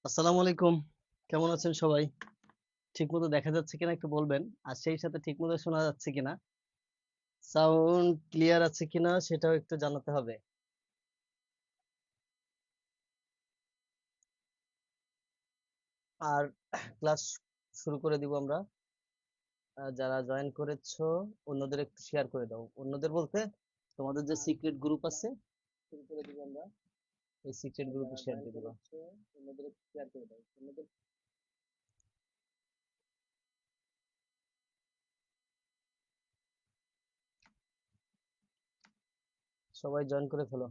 আসসালামু আলাইকুম। কেমন আছেন সবাই? ঠিকমতো দেখা যাচ্ছে কিনা একটু বলবেন। আর সেই সাথে ঠিকমতো শোনা যাচ্ছে কিনা, সাউন্ড ক্লিয়ার আছে কিনা সেটাও একটু জানাতে হবে। আর ক্লাস শুরু করে দিব আমরা। যারা জয়েন করেছো অন্যদের একটু শেয়ার করে দাও। অন্যদের বলতে তোমাদের যে সিক্রেট গ্রুপ আছে, শুরু করে দিব আমরা। এই সিক্রেট গ্রুপে শেয়ার দিয়ে দিবা। অন্যদের একটু শেয়ার করে দাও। অন্যদের সবাই জয়েন করে ফেলো।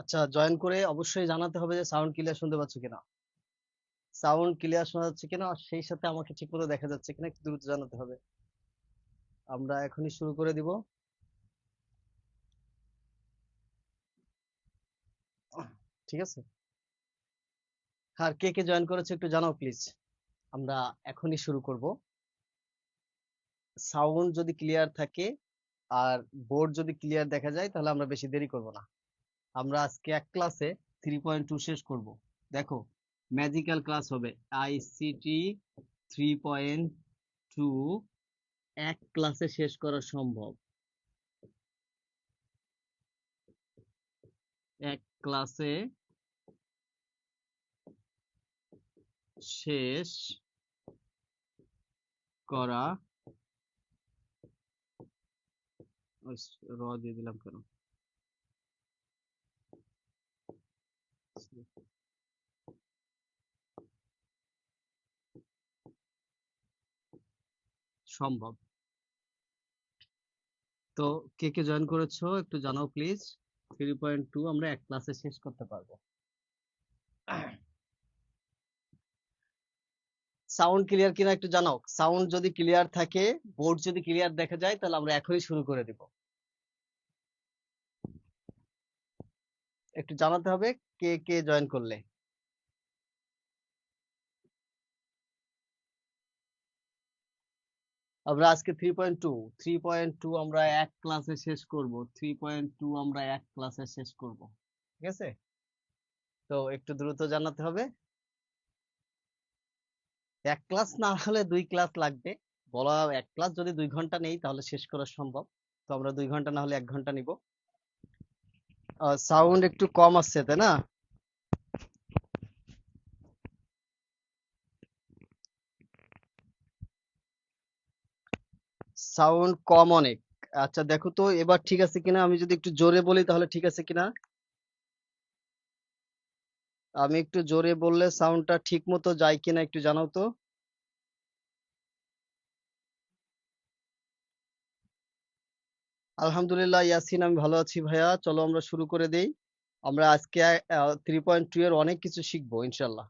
আচ্ছা, জয়েন করে অবশ্যই জানাতে হবে যে সাউন্ড ক্লিয়ার শুনতে পাচ্ছ কিনা। সাউন্ড ক্লিয়ার শোনা যাচ্ছে কিনা আর সেই সাথে আমাকে ঠিকমতো দেখা যাচ্ছে কিনা একটু দ্রুত জানাতে হবে। আমরা এখনই শুরু করে দিব। ঠিক আছে। আর কে কে জয়েন করেছে একটু জানাও প্লিজ। আমরা এখনই শুরু করব। সাউন্ড যদি ক্লিয়ার থাকে আর বোর্ড যদি ক্লিয়ার দেখা যায় তাহলে আমরা বেশি দেরি করব না। আমরা আজকে এক ক্লাসে 3.2 শেষ করব। দেখো, ম্যাজিক্যাল ক্লাস হবে। আইসিটি 3.2 এক ক্লাসে শেষ করা সম্ভব। এক ক্লাসে শেষ করা, র দিয়ে দিলাম কেন, সম্ভব। তো কে কে জয়েন করেছো একটু জানাও প্লিজ। 3.2 আমরা এক ক্লাসে শেষ করতে পারবো। সাউন্ড ক্লিয়ার কিনা একটু জানাও। সাউন্ড যদি ক্লিয়ার থাকে, বোর্ড যদি ক্লিয়ার দেখা যায় তাহলে আমরা এখনই শুরু করে দিব। একটু জানাতে হবে কে কে জয়েন করলে। আমরা আজকে 3.2 আমরা এক ক্লাসে শেষ করব। 3.2 আমরা এক ক্লাসে শেষ করব। ঠিক আছে। তো একটু দ্রুত জানাতে হবে। এক ক্লাস না হলে দুই ক্লাস লাগবে। বলা এক ক্লাস যদি 2 ঘন্টা নেই তাহলে শেষ করা সম্ভব। তো আমরা 2 ঘন্টা না হলে 1 ঘন্টা নিব। সাউন্ড একটু কম আসছে তাই না? সাউন্ড কম অনেক। আচ্ছা দেখো তো এবার ঠিক আছে কিনা, আমি যদি একটু জোরে বলি তাহলে ঠিক আছে কিনা। আমি একটু জোরে বললে সাউন্ডটা ঠিক মতো যায় কিনা একটু জানাও তো। আলহামদুলিল্লাহ ইয়াসিন, আমি ভালো আছি ভাইয়া। চলো আমরা শুরু করে দেই। আমরা আজকে 3.2 এর অনেক কিছু শিখবো ইনশাল্লাহ।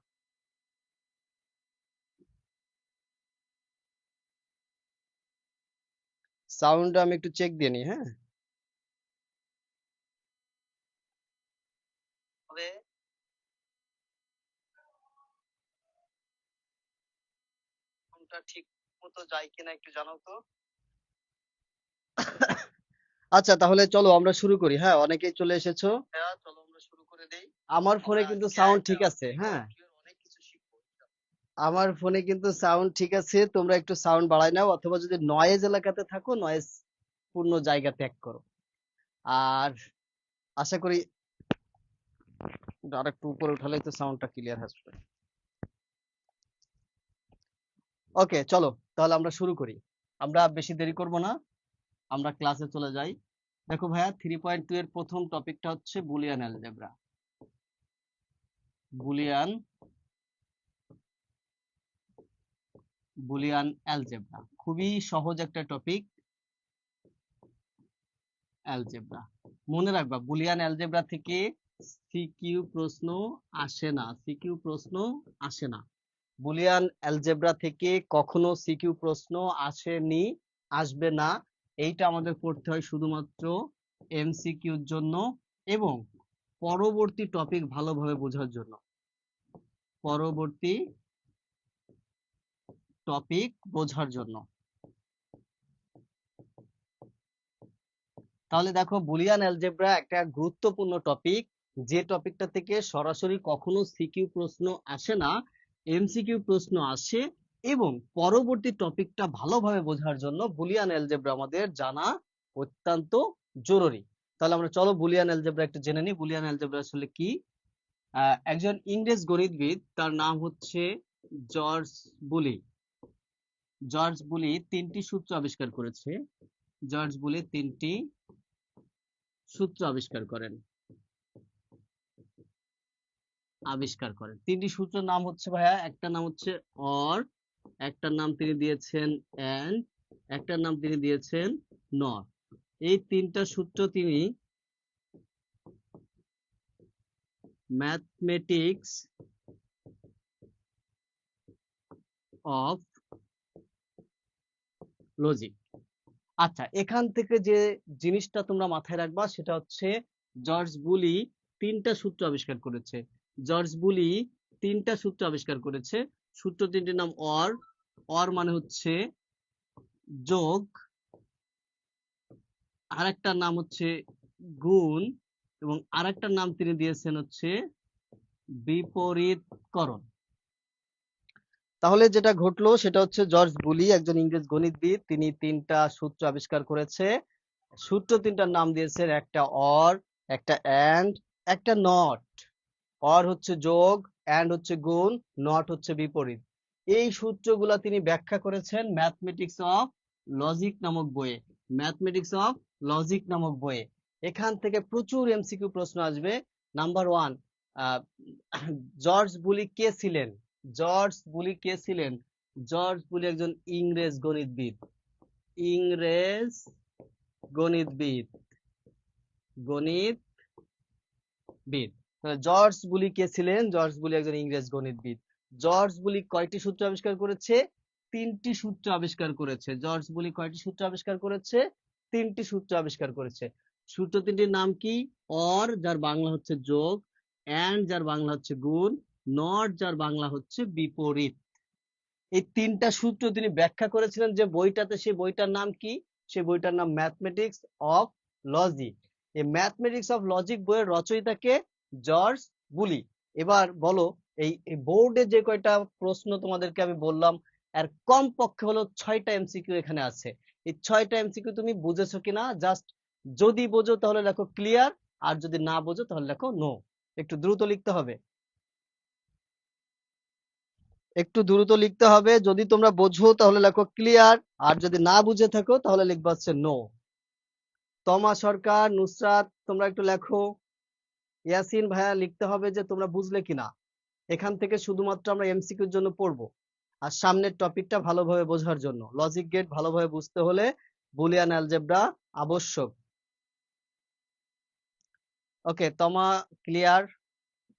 সাউন্ড আমি একটু চেক দিয়ে নিই, হ্যাঁ। তবে সাউন্ডটা ঠিক মতো যায় কিনা একটু জানাও তো। আচ্ছা তাহলে চলো আমরা শুরু করি। হ্যাঁ, অনেকেই চলে এসেছো। হ্যাঁ, চলো আমরা শুরু করে দেই। আমার ফোনে কিন্তু সাউন্ড ঠিক আছে, হ্যাঁ। আমার ফোনে কিন্তু সাউন্ড ঠিক আছে। তোমরা একটু সাউন্ড বাড়ায় নাও, অথবা যদি নয়েজ এলাকাতে থাকো নয়েজ পূর্ণ জায়গা ত্যাগ করো। আর আশা করি আর একটু উপরে উঠালেই তো সাউন্ডটা ক্লিয়ার আসবে। ওকে চলো, তাহলে আমরা শুরু করি। আমরা বেশি দেরি করব না, আমরা ক্লাসে চলে যাই। দেখো ভাইয়া, 3.2 এর প্রথম টপিকটা হচ্ছে Boolean algebra. Boolean Boolean algebra খুবই সহজ একটা টপিক। অ্যালজেব্রা মনে রাখবা, বুলিয়ান অ্যালজেব্রা থেকে সিকিউ প্রশ্ন আসে না। সিকিউ প্রশ্ন আসে না। বুলিয়ান অ্যালজেব্রা থেকে কখনো সিকিউ প্রশ্ন আসেনি, আসবে না। এইটা আমাদের পড়তে হয় শুধুমাত্র এমসিকিউর জন্য এবং পরবর্তী টপিক ভালোভাবে বোঝার জন্য। পরবর্তী টপিক বোঝার জন্য। তাহলে দেখো বুলিয়ান অ্যালজেব্রা একটা গুরুত্বপূর্ণ টপিক, যে টপিকটা থেকে সরাসরি কখনো সিকিউ প্রশ্ন আসে না, এমসিকিউ প্রশ্ন আসে, এবং পরবর্তী টপিকটা ভালোভাবে বোঝার জন্য বুলিয়ান অ্যালজেব্রা আমাদের জানা অত্যন্ত জরুরি। তাহলে আমরা চলো বুলিয়ান অ্যালজেব্রা একটু জেনে নিই। বুলিয়ান অ্যালজেব্রা আসলে কি? একজন ইংরেজ গণিতবিদ, তার নাম হচ্ছে জর্জ বুলি। জর্জ বুলি তিনটি সূত্র আবিষ্কার করেছে। জর্জ বুলি তিনটি সূত্র আবিষ্কার করেন। তিনটি সূত্রের নাম হচ্ছে ভাইয়া, একটা নাম হচ্ছে অর, একটার নাম তিনি দিয়েছেন এন্ড, একটার নাম তিনি দিয়েছেন নট। এই তিনটা সূত্র তিনি ম্যাথমেটিক্স অফ লজিক। আচ্ছা, এখান থেকে যে জিনিসটা তোমরা মাথায় রাখবা সেটা হচ্ছে জর্জ বুলি তিনটা সূত্র আবিষ্কার করেছে। জর্জ বুলি তিনটা সূত্র আবিষ্কার করেছে। সূত্র তিনটির নাম অর। অর মানে হচ্ছে যোগ, আরেকটার নাম হচ্ছে গুণ, এবং আরেকটার নাম তিনি দিয়েছেন হচ্ছে বিপরীতকরণ। তাহলে যেটা ঘটলো সেটা হচ্ছে জর্জ বুলি একজন ইংরেজ গণিতবিদ, তিনি তিনটা সূত্র আবিষ্কার করেছে। সূত্র তিনটার নাম দিয়েছেন, একটা অর, একটা এন্ড, একটা নট। অর হচ্ছে যোগ, এন্ড হচ্ছে গুণ, নট হচ্ছে বিপরীত। এই সূত্রগুলা তিনি ব্যাখ্যা করেছেন ম্যাথমেটিক্স অফ লজিক নামক বইয়ে। ম্যাথমেটিক্স অফ লজিক নামক বইয়ে। এখান থেকে প্রচুর এমসিকিউ প্রশ্ন আসবে। নাম্বার ওয়ান, জর্জ বুলি কে ছিলেন? জর্জ বুলি কে ছিলেন? জর্জ বুলি একজন ইংরেজ গণিতবিদ। ইংরেজ গণিতবিদ। গণিতবিদ। জর্জ বুলি কে ছিলেন? জর্জ বুলি একজন ইংরেজ গণিতবিদ। জর্জ বুলি কয়টি সূত্র আবিষ্কার করেছে? তিনটি সূত্র আবিষ্কার করেছে। জর্জ বুলি কয়টি সূত্র আবিষ্কার করেছে? তিনটি সূত্র আবিষ্কার করেছে। সূত্র তিনটির নাম কি? অর, যার বাংলা হচ্ছে যোগ, এন্ড যার বাংলা হচ্ছে গুণ, নট যার বাংলা হচ্ছে বিপরীত। এই তিনটা সূত্র তিনি ব্যাখ্যা করেছিলেন যে বইটাতে। সেই বইটার নাম কি? সেই বইটার নাম ম্যাথমেটিক্স অফ লজিক। এই ম্যাথমেটিক্স অফ লজিক বইয়ের রচয়িতা কে? জর্জ বুলি। এবার বলো, এই বোর্ডে যে কয়টা প্রশ্ন তোমাদেরকে আমি বললাম, এর কম পক্ষে হলো 6টা এমসিকিউ এখানে আছে। এই 6টা এমসিকিউ তুমি বুঝেছো কিনা জাস্ট যদি বোঝো তাহলে লেখো ক্লিয়ার, আর যদি না বোঝো তাহলে লেখো নো। একটু দ্রুত লিখতে হবে, একটু দ্রুত লিখতে হবে। যদি তোমরা বোঝো তাহলে লেখো ক্লিয়ার, আর যদি না বুঝে থাকো তাহলে লিখবা হচ্ছে নো। তমা সরকার, নুসরাত, তোমরা একটু লেখো। ইয়াসিন ভাইয়া লিখতে হবে যে তোমরা বুঝলে কিনা। এখান থেকে শুধুমাত্র আমরা এমসিকিউর জন্য পড়বো, আর সামনের টপিকটা ভালোভাবে বোঝার জন্য। লজিক গেট ভালোভাবে বুঝতে হলে বুলিয়ান অ্যালজেব্রা আবশ্যক। ওকে, তমা ক্লিয়ার।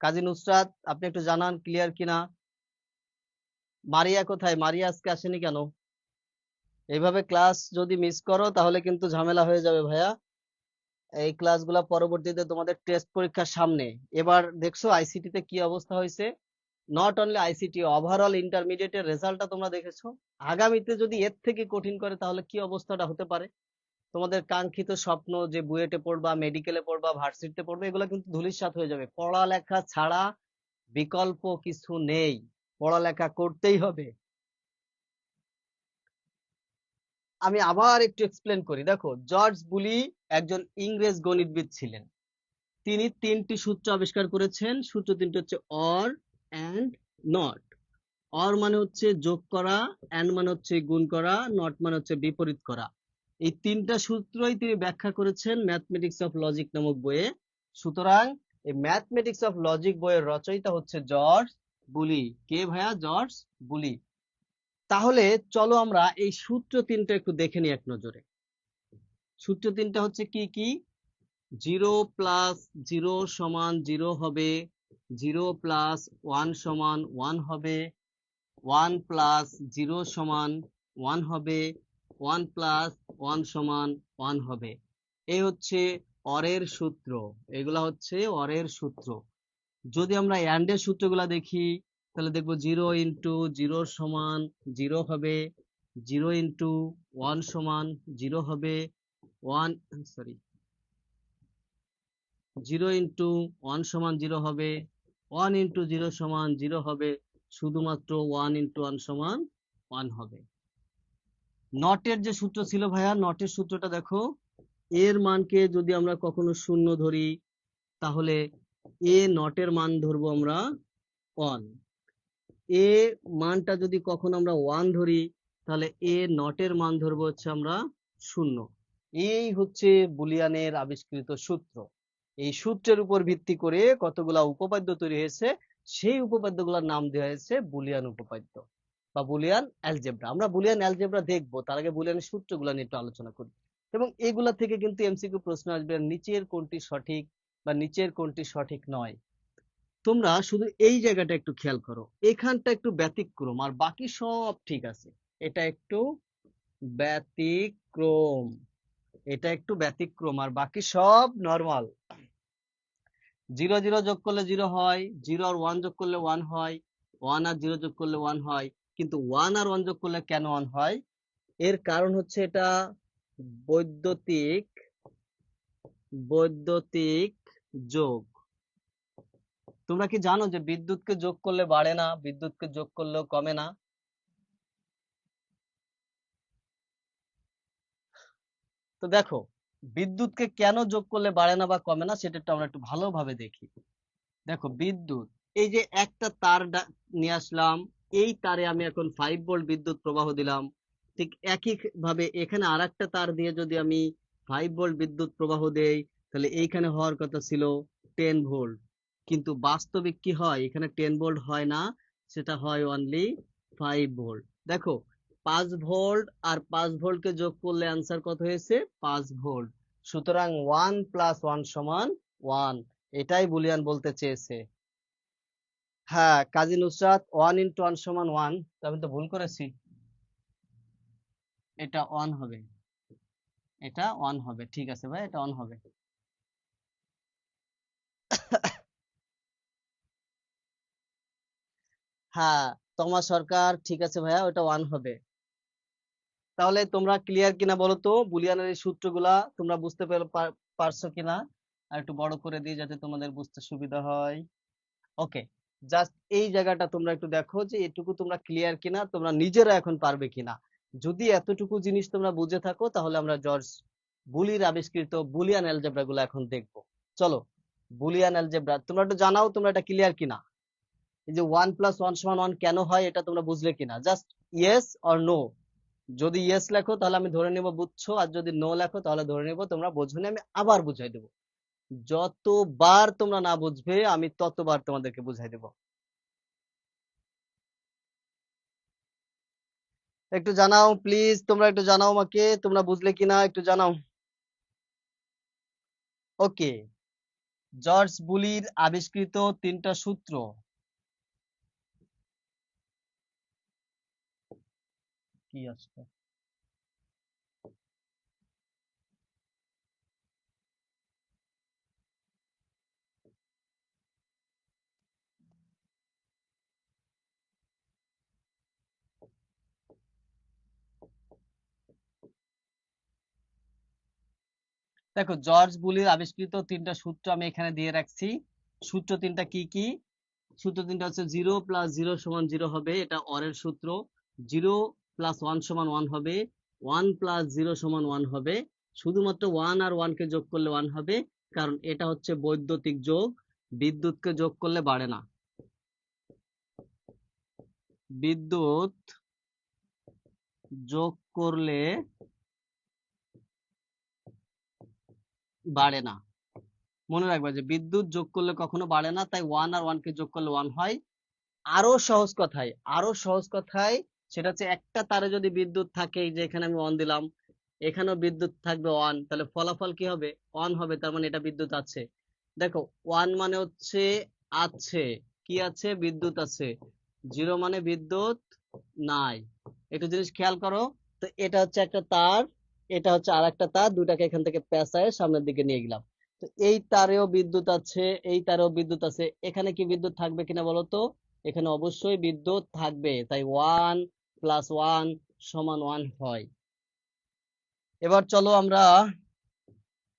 কাজী নুসরাত, আপনি একটু জানান ক্লিয়ার কিনা। মারিয়া কোথায়? মারিয়া আজকে আসেনি কেন? এইভাবে ক্লাস যদি মিস করো তাহলে কিন্তু ঝামেলা হয়ে যাবে ভাইয়া। এই ক্লাসগুলা পরবর্তীতে তোমাদের টেস্ট পরীক্ষার সামনে। এবার দেখছো আইসিটি তে কি অবস্থা হয়েছে। নট অনলি আইসিটি, ওভারঅল ইন্টারমিডিয়েটের রেজাল্টটা তোমরা দেখেছো। আগামীতে যদি এর থেকে কঠিন করে তাহলে কি অবস্থাটা হতে পারে। তোমাদের কাঙ্ক্ষিত স্বপ্ন যে বুয়েটে পড়বা, মেডিকেলে পড়বা, ভার্সিটিতে পড়বে, এগুলো কিন্তু ধূলিসাৎ হয়ে যাবে। পড়ালেখা ছাড়া বিকল্প কিছু নেই, পড়ালেখা করতেই হবে। আমি আবার একটু এক্সপ্লেন করি। দেখো, জর্জ বুলি একজন ইংরেজ গণিতবিদ ছিলেন। তিনি তিনটি সূত্র আবিষ্কার করেছেন। সূত্র তিনটি হচ্ছে অর, এন্ড, নট। অর মানে হচ্ছে যোগ করা, এন্ড মানে হচ্ছে গুণ করা, নট মানে হচ্ছে বিপরীত করা। এই তিনটা সূত্রই তিনি ব্যাখ্যা করেছেন ম্যাথমেটিক্স অফ লজিক নামক বইয়ে। সুতরাং এই ম্যাথমেটিক্স অফ লজিক বইয়ের রচয়িতা হচ্ছে জর্জ বুলি। কে ভাইয়া? জর্জ বুলি। তাহলে চলো আমরা এই সূত্র তিনটা একটু দেখে নিই এক নজরে। সূত্র তিনটা হচ্ছে কি কি? 0 প্লাস 0 সমান 0 হবে, 0 প্লাস 1 সমান 1 হবে, 1 প্লাস 0 সমান 1 হবে, 1 প্লাস 1 সমান 1 হবে। এই হচ্ছে অরের সূত্র, এগুলা হচ্ছে অরের সূত্র। যদি আমরা অ্যান্ড এর সূত্রগুলা দেখি তাহলে দেখবো 0 × 0 সমান 0 হবে, 0 × 1 সমান 0 হবে, 0 × 1 সমান 0 হবে, 1 × 0 সমান 0 হবে, শুধুমাত্র 1 × 1 সমান 1 হবে। নটের যে সূত্র ছিল ভাইয়া, নটের সূত্রটা দেখো, এর মানকে যদি আমরা কখনো শূন্য ধরি তাহলে এ নটের মান ধরবো আমরা 1, এ মানটা যদি কখনো আমরা 1 ধরি তাহলে এ নটের মান ধরবো হচ্ছে আমরা 0। এই হচ্ছে বুলিয়ানের আবিষ্কৃত সূত্র। এই সূত্রের উপর ভিত্তি করে কতগুলা উপপাদ্য তৈরি হয়েছে, সেই উপপাদ্যগুলোর নাম দেওয়া হয়েছে বুলিয়ান উপপাদ্য বা বুলিয়ান অ্যালজেব্রা। আমরা বুলিয়ান অ্যালজেব্রা দেখবো, তার আগে বুলিয়ানের সূত্রগুলো নিয়ে একটু আলোচনা করি। এবং এগুলা থেকে কিন্তু এমসিকিউ প্রশ্ন আসবে, নিচের কোনটি সঠিক বা নিচের কোনটি সঠিক নয়। তোমরা শুধু এই জায়গাটা একটু খেয়াল করো, এখানটা একটু ব্যতিক্রম আর বাকি সব ঠিক আছে। এটা একটু ব্যতিক্রম, এটা একটু ব্যতিক্রম আর বাকি সব নরমাল। 0 0 যোগ করলে 0 হয়, 0 আর 1 যোগ করলে 1 হয়, 1 আর 0 যোগ করলে 1 হয়, কিন্তু 1 আর 1 যোগ করলে কেন 1 হয়? এর কারণ হচ্ছে এটা বৈদ্যুতিক বৈদ্যুতিক যোগ। তোমরা কি জানো যে বিদ্যুৎকে যোগ করলে বাড়ে না, বিদ্যুৎকে যোগ করলেও কমে না? তো দেখো, বিদ্যুৎকে কেন যোগ করলে বাড়ে না বা কমে না সেটা একটু আমরা একটু ভালোভাবে দেখি। দেখো, বিদ্যুৎ, এই যে একটা তার নিয়ে আসলাম, এই তারে আমি এখন 5 ভোল্ট বিদ্যুৎ প্রবাহ দিলাম। ঠিক একই ভাবে এখানে আরেকটা তার দিয়ে যদি আমি 5 ভোল্ট বিদ্যুৎ প্রবাহ দেই তাহলে এইখানে হওয়ার কথা ছিল 10 ভোল্ট, কিন্তু বাস্তবিক কি হয়, এখানে 10 ভোল্ট হয় না, সেটা হয় অনলি 5 ভোল্ট। দেখো, 5 ভোল্ট আর 5 ভোল্টকে যোগ করলে অ্যান্সার কত হয়েছে? 5 ভোল্ট। সুতরাং 1 + 1 = 1, এটাই বুলিয়ান বলতে চেয়েছে। হ্যাঁ কাজী নুসরাত, 1 × 1 = 1, আমি তো ভুল করেছি, এটা 1 হবে, এটা 1 হবে। ঠিক আছে ভাই, এটা 1 হবে। হ্যাঁ তমা সরকার, ঠিক আছে ভাইয়া, ওটা 1 হবে। তাহলে তোমরা ক্লিয়ার কিনা বলো তো, বুলিয়ানের এই সূত্রগুলা তোমরা বুঝতে পারছো কিনা? আর একটু বড় করে দিই যাতে তোমাদের বুঝতে সুবিধা হয়। ওকে, জাস্ট এই জায়গাটা তোমরা একটু দেখো যে এটুকু তোমরা ক্লিয়ার কিনা, তোমরা নিজেরা এখন পারবে কিনা। যদি এতটুকু জিনিস তোমরা বুঝে থাকো তাহলে আমরা জর্জ বুলির আবিষ্কৃত বুলিয়ান অ্যালজেব্রা গুলো এখন দেখবো। চলো, বুলিয়ান অ্যালজেব্রা তোমরা একটু জানাও তোমরা এটা ক্লিয়ার কিনা। এই যে 1 + 1 = 1 কেন হয় এটা তোমরা বুঝলে কিনা, জাস্ট ইয়েস অর নো। যদি ইয়েস লেখো তাহলে আমি ধরে নেব বুঝছো, আর যদি নো লেখো তাহলে ধরে নেব তোমরা বোঝোনি, আমি আবার বুঝাই দেবো। যতবার তোমরা না বুঝবে আমি ততবার তোমাদেরকে বুঝাই দেবো। একটু জানাও প্লিজ, তোমরা একটু জানাও আমাকে তোমরা বুঝলে কিনা, একটু জানাও। ওকে, জর্জ বুলির আবিষ্কৃত 3টা সূত্র। কি আসছে? দেখো, জর্জ বুলির আবিষ্কৃত 3টা সূত্র আমি এখানে দিয়ে রাখছি। সূত্র 3টা কি কি? সূত্র 3টা হচ্ছে 0 + 0 = 0 হবে, এটা অরের সূত্র। 0 + 1 = 1 হবে, 1 + 0 = 1 হবে, শুধুমাত্র 1 আর 1 কে যোগ করলে 1 হবে, কারণ এটা হচ্ছে বৈদ্যুতিক যোগ, বিদ্যুৎকে যোগ করলে বাড়ে না, বিদ্যুৎ যোগ করলে বাড়ে না। মনে রাখবা যে বিদ্যুৎ যোগ করলে কখনো বাড়ে না, তাই 1 আর 1 কে যোগ করলে 1 হয়। আরো সহজ কথায় সেটা হচ্ছে একটা তারে যদি বিদ্যুৎ থাকে, এই যে এখানে আমি 1 দিলাম, এখানেও বিদ্যুৎ থাকবে 1, তাহলে ফলাফল কি হবে? 1 হবে, তার মানে এটা বিদ্যুৎ আছে। দেখো, 1 মানে হচ্ছে আছে, কি আছে? বিদ্যুৎ আছে। 0 মানে বিদ্যুৎ নাই। একটু জিনিস খেয়াল করো, তো এটা হচ্ছে একটা তার, এটা হচ্ছে আর একটা তার, দুটাকে এখান থেকে পেঁচায় সামনের দিকে নিয়ে গেলাম। তো এই তারেও বিদ্যুৎ আছে, এই তারেও বিদ্যুৎ আছে, এখানে কি বিদ্যুৎ থাকবে কিনা বলো তো? এখানে অবশ্যই বিদ্যুৎ থাকবে, তাই 1 + 1 = 1 হয়। এবার চলো আমরা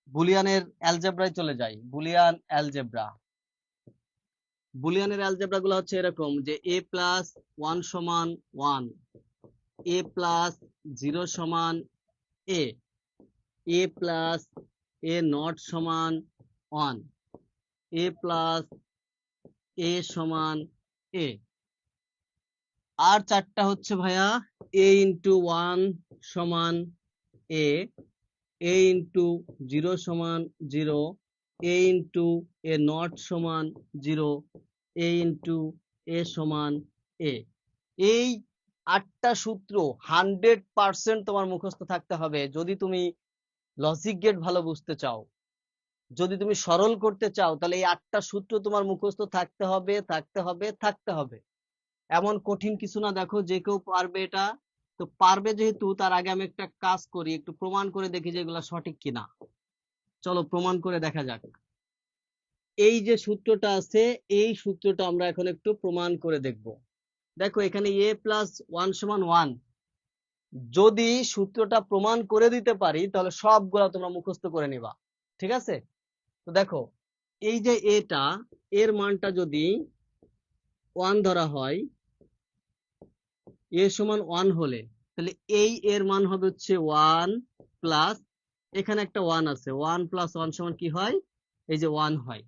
বুলিয়ানের অ্যালজেব্রায় চলে যাই। বুলিয়ান অ্যালজেব্রা, বুলিয়ানের অ্যালজেব্রা গুলো হচ্ছে এরকম যে a + 1 = 1, a + 0 = a, a + a0 = 1, a + a = a। আর চারটা হচ্ছে ভাইয়া a × 1 = a, a × 0 = 0, a × a0 = 0, a × a = a। এই 8টা সূত্র 100% তোমার মুখস্থ থাকতে হবে যদি তুমি লজিক গেট ভালো বুঝতে চাও। যদি তুমি সরল করতে চাও তাহলে এই 8টা সূত্র তোমার মুখস্থ থাকতে হবে, থাকতে হবে, থাকতে হবে। এমন কঠিন কিছু না, দেখো যে কেউ পারবে এটা। তো পারবে যেহেতু, তার আগে আমি একটা কাজ করি, একটু প্রমাণ করে দেখি যে এগুলা সঠিক কিনা। চলো প্রমাণ করে দেখা যাক। এই যে সূত্রটা আছে, এই সূত্রটা আমরা এখন একটু প্রমাণ করে দেখব। দেখো এখানে a + 1 = 1, যদি সূত্রটা প্রমাণ করে দিতে পারি তাহলে সবগুলা তোমরা মুখস্থ করে নিবা, ঠিক আছে? তো দেখো এই যে এটা, এর মানটা যদি 1 ধরা হয়, a = 1 হলে তাহলে এই এর মান হবে হচ্ছে 1 প্লাস, এখানে একটা 1 আছে, 1 + 1 = কি হয়? এই যে 1 হয়।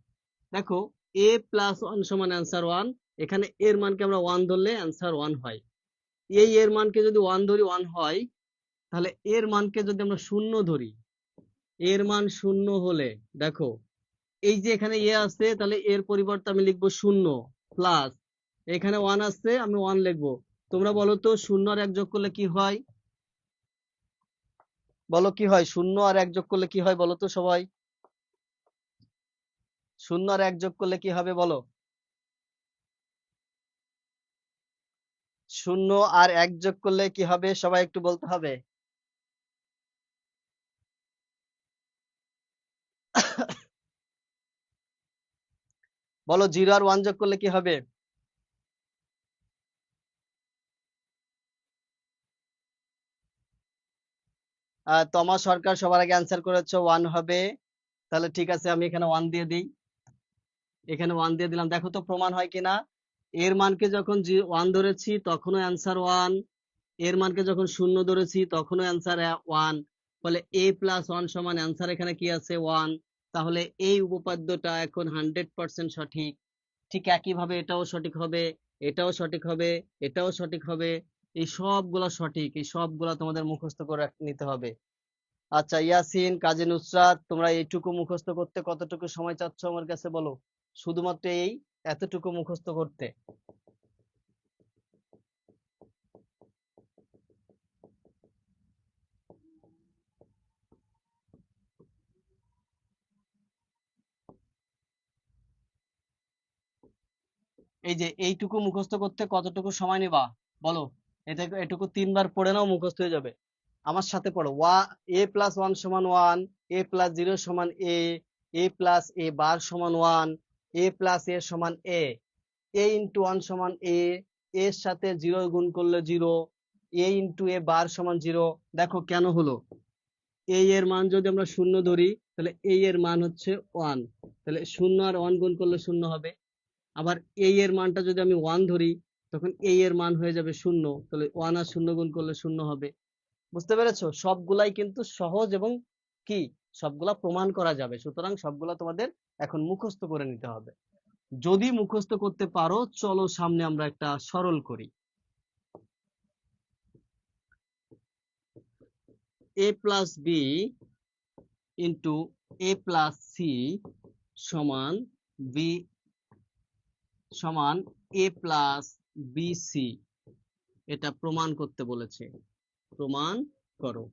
দেখো a + 1 = অ্যান্সার 1, এখানে এর মানকে আমরা 1 ধরলে অ্যান্সার 1 হয়। এই এর মানকে যদি 1 ধরি 1 হয়, তাহলে এর মানকে যদি আমরা 0 ধরি, এর মান 0 হলে দেখো এই যে এখানে এ আছে, তাহলে এর পরিবর্তে আমি লিখবো 0 প্লাস, এখানে 1 আছে, আমি 1 লিখবো। তোমরা বলো তো 0 আর 1 যোগ করলে কি হয়? বলো কি হয়? 0 আর 1 যোগ করলে কি হয় বলো তো সবাই? 0 আর 1 যোগ করলে কি হবে বলো? 0 আর 1 যোগ করলে কি হবে সবাই একটু বলতে হবে। বলো 0 আর 1 যোগ করলে কি হবে? তমা সরকার সবার আগে অ্যান্সার করেছো 1 হবে। তাহলে ঠিক আছে, আমি এখানে 1 দিয়ে দিই, এখানে 1 দিয়ে দিলাম। দেখো তো প্রমাণ হয় কিনা। এর মানকে যখন 1 ধরেছি তখনও অ্যান্সার 1, এর মানকে যখন 0 ধরেছি তখনও অ্যান্সার 1, ফলে a + 1 = অ্যান্সার এখানে কি আছে 1। তাহলে এই উপপাদ্যটা এখন 100% সঠিক। ঠিক একইভাবে এটাও সঠিক হবে, এটাও সঠিক হবে, এটাও সঠিক হবে। এই সবগুলা সঠিক, এই সবগুলা তোমাদের মুখস্থ করে নিতে হবে। আচ্ছা ইয়াসিন, কাজী নুসরাত, তোমরা এইটুকু মুখস্থ করতে কতটুকু সময় চাচ্ছ আমার কাছে বলো? শুধুমাত্র এই এতটুকু মুখস্থ করতে। এই যে এইটুকু মুখস্থ করতে কতটুকু সময় নিবা বলো? এটা এটুকু 3 বার পড়ে নাও, মুখস্থ হয়ে যাবে। আমার সাথে পড়ো। a + 1 = 1, a + 0 = a, a + a bar = 1, a + a = a, a × 1 = a, এর সাথে 0 গুণ করলে 0, a × a bar = 0। দেখো কেন হলো? এই এর মান যদি আমরা 0 ধরি তাহলে এই এর মান হচ্ছে 1, তাহলে 0 আর 1 গুণ করলে 0 হবে। আবার এই এর মানটা যদি আমি 1 ধরি তখন এই এর মান হয়ে যাবে 0, তাহলে 1 আর 0 গুণ করলে 0 হবে। বুঝতে পেরেছো? সবগুলাই কিন্তু সহজ এবং কি সবগুলা প্রমাণ করা যাবে, সুতরাং সবগুলা তোমাদের এখন মুখস্থ করে নিতে হবে। যদি মুখস্থ করতে পারো চলো সামনে আমরা একটা সরল করি। a + b * a + c = b সমান a + bc, এটা প্রমাণ করতে বলেছে। প্রমাণ করো।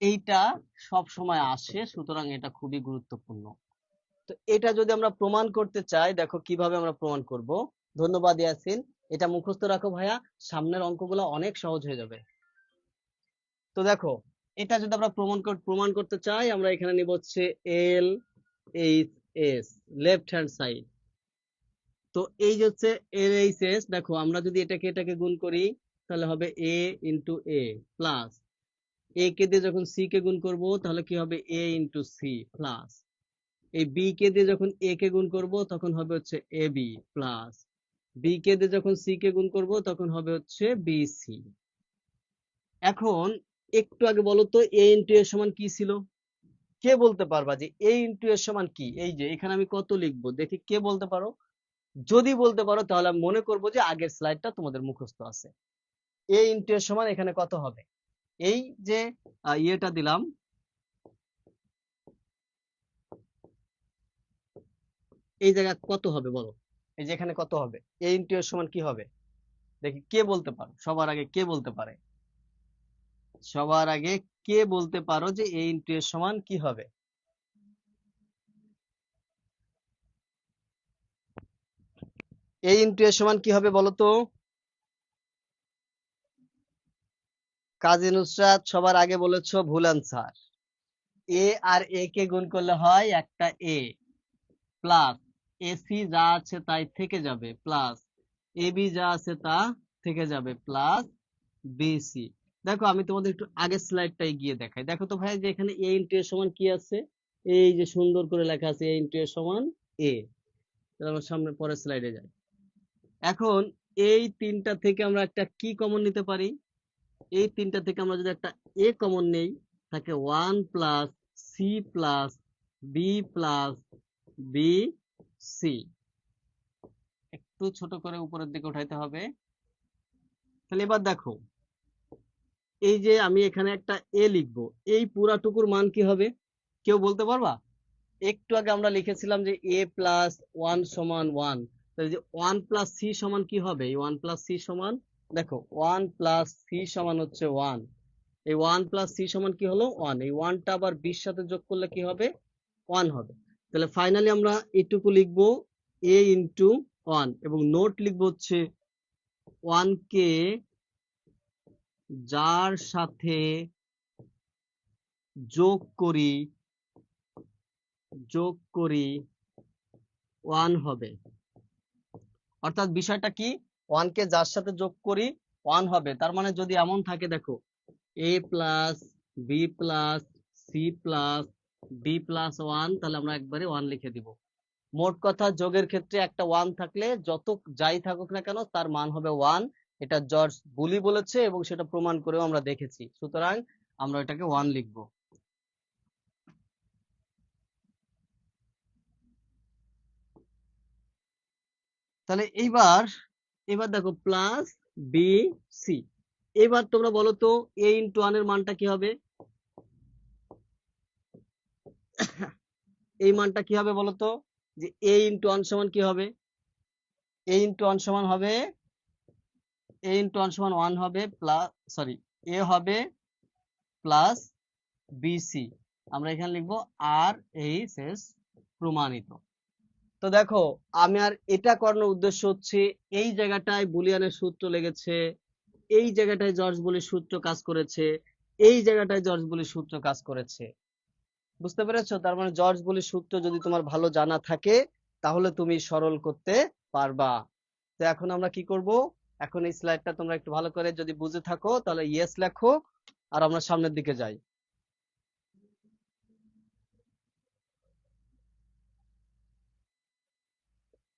এইটা সব সময় আসে, সুতরাং এটা খুবই গুরুত্বপূর্ণ। তো এটা যদি আমরা প্রমাণ করতে চাই, দেখো কিভাবে আমরা প্রমাণ করব। ধন্যবাদ ইয়াসিন। এটা মুখস্থ রাখো ভাইয়া, সামনের অঙ্কগুলো অনেক সহজ হয়ে যাবে। তো দেখো এটা যদি আমরা প্রমাণ করতে চাই, আমরা এখানে নিব হচ্ছে L, H S, left hand side. তো এই যে হচ্ছে এল এইচ এস, দেখো আমরা যদি এটাকে গুণ করি তাহলে হবে এ ইন্টু এ প্লাস, এ কে দিয়ে যখন সি কে গুণ করব তাহলে কি হবে এ ইন্টু সি প্লাস, এই বি কে দিয়ে যখন এ কে গুণ করব তখন হবে হচ্ছে এ বি প্লাস, বি কে দিয়ে যখন সি কে গুণ করব তখন হবে হচ্ছে বি সি। এখন একটু আগে বলো তো এ ইন্টু এ সমান কি ছিল? কে বলতে পারবা যে এ ইন্টু এ সমান কি? এই যে এখানে আমি কত লিখবো দেখি, কে বলতে পারো? যদি বলতে পারো তাহলে আমি মনে করবো যে আগের স্লাইডটা তোমাদের মুখস্থ আছে। এ ইন্টু এ সমান এখানে কত হবে? এই যে ইয়েটা দিলাম, এই জায়গা কত হবে বলো? এই যে এখানে কত হবে? এ ইন্টু এ সমান কি হবে? দেখি কে বলতে পারো, সবার আগে কে বলতে পারে? সবার আগে কে বলতে পারো যে এ ইন্টু এ সমান কি হবে? এ ইন্টু এ সমান কি হবে বলো তো? কাজী নুসরাত সবার আগে বলেছো, ভুল আনসার। এ আর এ কে গুণ করলে হয় একটা এ প্লাস, এসি যা আছে তাই থেকে যাবে প্লাস, এবি যা আছে তা থেকে যাবে প্লাস বিসি। দেখো আমি তোমাদের একটু আগের স্লাইডটাই গিয়ে দেখাই, দেখো তো ভাই যে এখানে এ ইন্টু এ সমান কি আছে, এই যে সুন্দর করে লেখা আছে এ ইন্টু এ সমান এ। তাহলে আমরা সামনে পরের স্লাইডে যাই। এখন এই তিনটা থেকে আমরা একটা কি কমন নিতে পারি? এই তিনটা থেকে আমরা যদি একটা এ কমন নেই, থাকে one plus C plus B plus B C. একটু ছোট করে উপরের দিকে উঠাইতে হবে। তাহলে এবার দেখো, এই যে আমি এখানে একটা এ লিখবো, এই পুরাটুকুর মান কি হবে? কেউ বলতে পারবা? একটু আগে আমরা লিখেছিলাম যে এ প্লাস ওয়ান সমান ওয়ান, তাহলে যে ওয়ান প্লাস সি সমান কি হবে? এই ওয়ান প্লাস সি সমান, দেখো ওয়ান প্লাস সি সমান হচ্ছে ওয়ান, এই ওয়ান প্লাস সি সমান কি হলো? ওয়ান। এই ওয়ানটা আবার বির সাথে যোগ করলে কি হবে? ওয়ান হবে। তাহলে ফাইনালি আমরা এটুকু লিখবো এ ইন্টু ওয়ান, এবং নোট লিখবো হচ্ছে ওয়ান কে যার সাথে যোগ করি ওয়ান হবে। অর্থাৎ বিষয়টা কি? ওয়ান কে যার সাথে যোগ করি ওয়ান হবে, তার মানে যদি এমন থাকে দেখো A plus B plus C plus D plus one, তাহলে আমরা একবারে ওয়ান লিখে দিব। মোট কথা যোগের ক্ষেত্রে একটা ওয়ান থাকলে যত যাই থাকুক না কেন তার মান হবে ওয়ান। এটা জর্জ বুলি বলেছে এবং সেটা প্রমাণ করেও আমরা দেখেছি, সুতরাং আমরা এটাকে ওয়ান লিখব। তাহলে এইবার এবার দেখো প্লাস বি সি। এবার তোমরা বলো তো এ ইন্টু ওয়ান এর মানটা কি হবে? এই মানটা কি হবে বলো তো? যে এ ইন্টু ওয়ান সমান কি হবে? এ ইন্টু ওয়ান সমান হবে, এ ইন্টু ওয়ান সমান ওয়ান হবে প্লাস, সরি, এ হবে প্লাস বিসি। আমরা এখানে লিখবো আর এইচ এস প্রমাণিত। তো দেখো আমি আর এটা করানোর উদ্দেশ্য হচ্ছে এই জায়গাটায় বুলিয়ানের সূত্র লেগেছে, এই জায়গাটায় জর্জ বুলির সূত্র কাজ করেছে, এই জায়গাটায় জর্জ বুলির সূত্র কাজ করেছে। বুঝতে পেরেছো? তার মানে জর্জ বুলির সূত্র যদি তোমার ভালো জানা থাকে তাহলে তুমি সরল করতে পারবা। তো এখন আমরা কি করব? এখন এই স্লাইডটা তোমরা একটু ভালো করে যদি বুঝে থাকো তাহলে ইয়েস লেখো, আর আমরা সামনের দিকে যাই।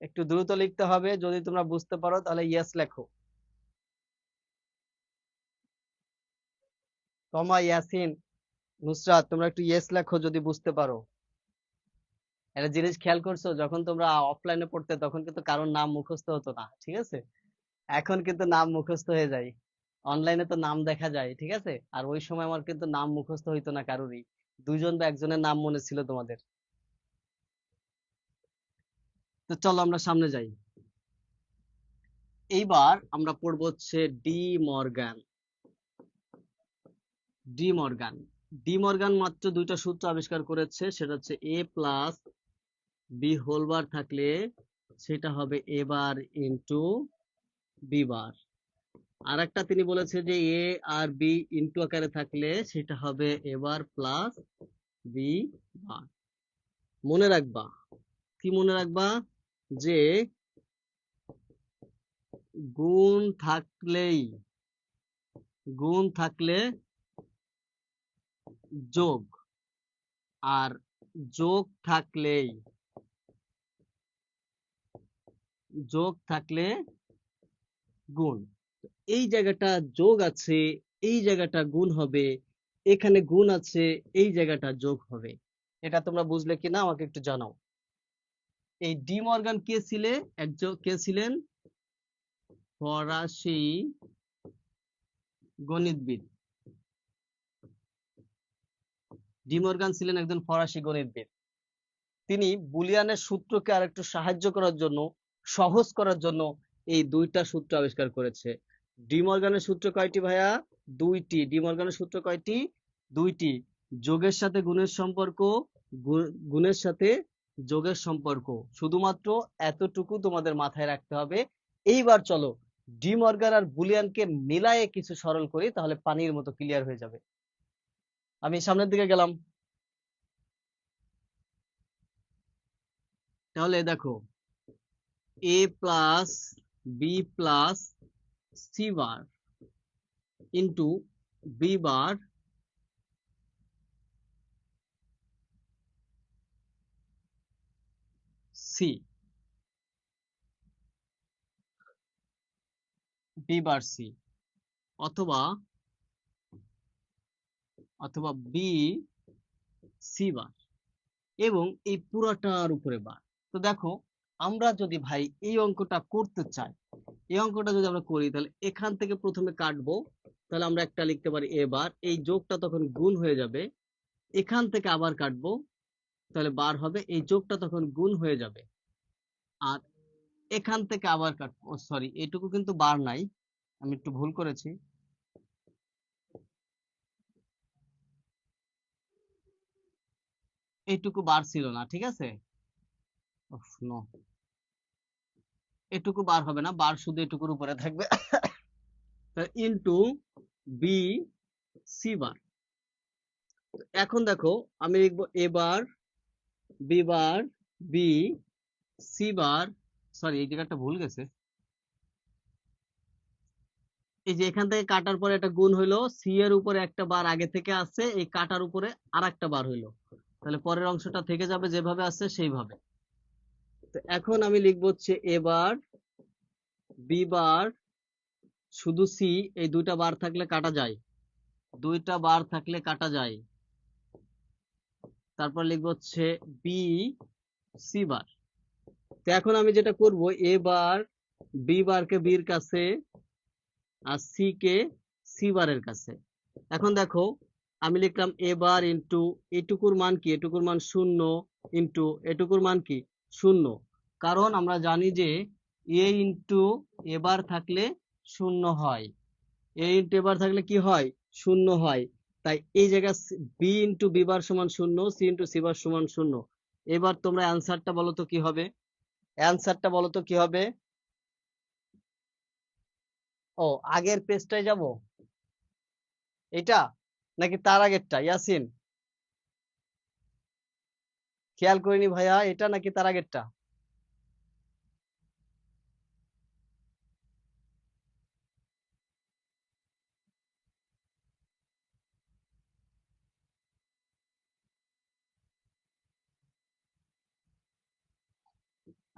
একটু দ্রুত লিখতে হবে, যদি তোমরা বুঝতে পারো তাহলে ইয়েস লেখো। তমা, ইয়াসিন, নুসরাত, তোমরা একটু ইয়েস লেখো যদি বুঝতে পারো। একটা জিনিস খেয়াল করছো, যখন তোমরা অফলাইনে পড়তে তখন কিন্তু কারোর নাম মুখস্থ হতো না, ঠিক আছে? এখন কিন্তু নাম মুখস্থ হয়ে যায়। অনলাইনে তো নাম দেখা যায়, ঠিক আছে? আর ওই সময় আমার কিন্তু নাম মুখস্থ হইতো না কারোরই, দুজন বা একজনের নাম মনে ছিল তোমাদের। তো চলো আমরা সামনে যাই। এইবার আমরা পড়বো হচ্ছে D Morgan. D Morgan D Morgan মাত্র দুইটা সূত্র আবিষ্কার করেছে, সেটা হচ্ছে এ প্লাস বি হোল বার থাকলে সেটা হবে এ বার ইন্টু বি বার। আর একটা তিনি বলেছে যে এ আর বি ইন্টু আকারে থাকলে সেটা হবে এ বার প্লাস বি বার। মনে রাখবা, কি মনে রাখবা, যে গুণ থাকলে যোগ, আর যোগ থাকলে গুণ। এই জায়গাটা যোগ আছে, এই জায়গাটা গুণ হবে, এখানে গুণ আছে, এই জায়গাটা যোগ হবে। এটা তোমরা বুঝলে কিনা আমাকে একটু জানাও। এই ডি মর্গান কে ছিলেন? ফরাসি গণিতবিদ। ডি মর্গান ছিলেন একজন ফরাসি গণিতবিদ। তিনি বুলিয়ানের সূত্রকে আরেকটু সাহায্য করার জন্য, সহজ করার জন্য এই দুইটা সূত্র আবিষ্কার করেছে। ডি মর্গানের সূত্র কয়টি ভাইয়া? দুইটি। ডি মর্গানের সূত্র কয়টি? দুইটি। যোগের সাথে গুণের সম্পর্ক, গুণের সাথে যোগের সম্পর্ক। শুধুমাত্র এতটুকু তোমাদের মাথায় রাখতে হবে। এইবার চলো ডি মর্গান আর বুলিয়ানকে মিলায়ে কিছু সরল করি, তাহলে পানির মতো ক্লিয়ার হয়ে যাবে। আমি সামনের দিকে গেলাম। তাহলে দেখো, a plus B plus C bar into B bar C, B bar C, অথবা বি সি বার, এবং এই পুরাটার উপরে বার। তো দেখো, আমরা যদি ভাই এই অঙ্কটা করতে চাই, এই অঙ্কটা যদি আমরা করি, তাহলে এখান থেকে প্রথমে কাটবো, তাহলে আমরা একটা লিখতে পারি এ বার, এই যোগটা তখন গুণ হয়ে যাবে। এখান থেকে আবার কাটবো, তাহলে বার হবে, এই যোগটা তখন গুণ হয়ে যাবে। আর এখান থেকে আবার কাটবো, সরি এইটুকু কিন্তু বার নাই, আমি একটু ভুল করেছি। এইটুকু বার ছিল না, ঠিক আছে, এটুকু বার হবে না, বার শুধু এটুকুর উপরে থাকবে। Into B C bar. এখন দেখো, আমি লিখবো A bar, B bar, B C bar, sorry এই জায়গাটা ভুল গেছে। এই যে এখান থেকে কাটার পরে একটা গুণ হইলো, সি এর উপরে একটা বার আগে থেকে আছে, এই কাটার উপরে আর একটা বার হইলো, তাহলে পরের অংশটা থেকে যাবে যেভাবে আছে সেইভাবে। তো এখন আমি লিখবো হচ্ছে এ বার, বি বার, শুধু সি, এই দুইটা বার থাকলে কাটা যায়, দুইটা বার থাকলে কাটা যায়। তারপর লিখবো হচ্ছে বি সি বার। তো এখন আমি যেটা করব, এ বার বি বারকে বির কাছে, আর সি কে সি বারের কাছে। এখন দেখো, আমি লিখলাম এ বার ইন্টু এটুকুর মান কি, এটুকুর মান 0, ইন্টু এটুকুর মান কি 0, কারণ আমরা জানি যে এ ইন্টু এ বার থাকলে 0 হয়, এ ইন্টু এ বার থাকলে কি হয় 0 হয়। তাই এই জায়গায় বি ইন্টু বি বার সমান 0, সি ইন্টু সি বার সমান 0। এবার তোমরা অ্যান্সারটা বলো তো কি হবে, অ্যান্সারটা বলো তো কি হবে। ও, আগের পেজটায় যাব, এটা নাকি তার আগেরটা? ইয়াসিন, খেয়াল করিনি ভাইয়া, এটা নাকি তার আগেরটা?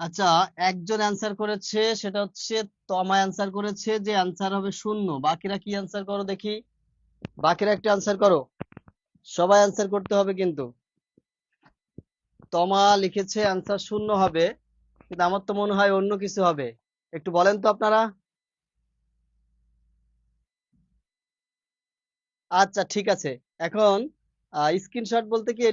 আচ্ছা, একজন অ্যান্সার করেছে, সেটা হচ্ছে তমা অ্যান্সার করেছে যে অ্যান্সার হবে 0। বাকিরা কি অ্যান্সার করো দেখি, বাকিরা একটা অ্যান্সার করো, সবাই অ্যান্সার করতে হবে কিন্তু। তমা লিখেছে অ্যান্সার 0 হবে, কিন্তু আমার তো মনে হয় অন্য কিছু হবে। একটু বলেন তো আপনারা। আচ্ছা ঠিক আছে, এখন স্ক্রিনশট বলতে কি,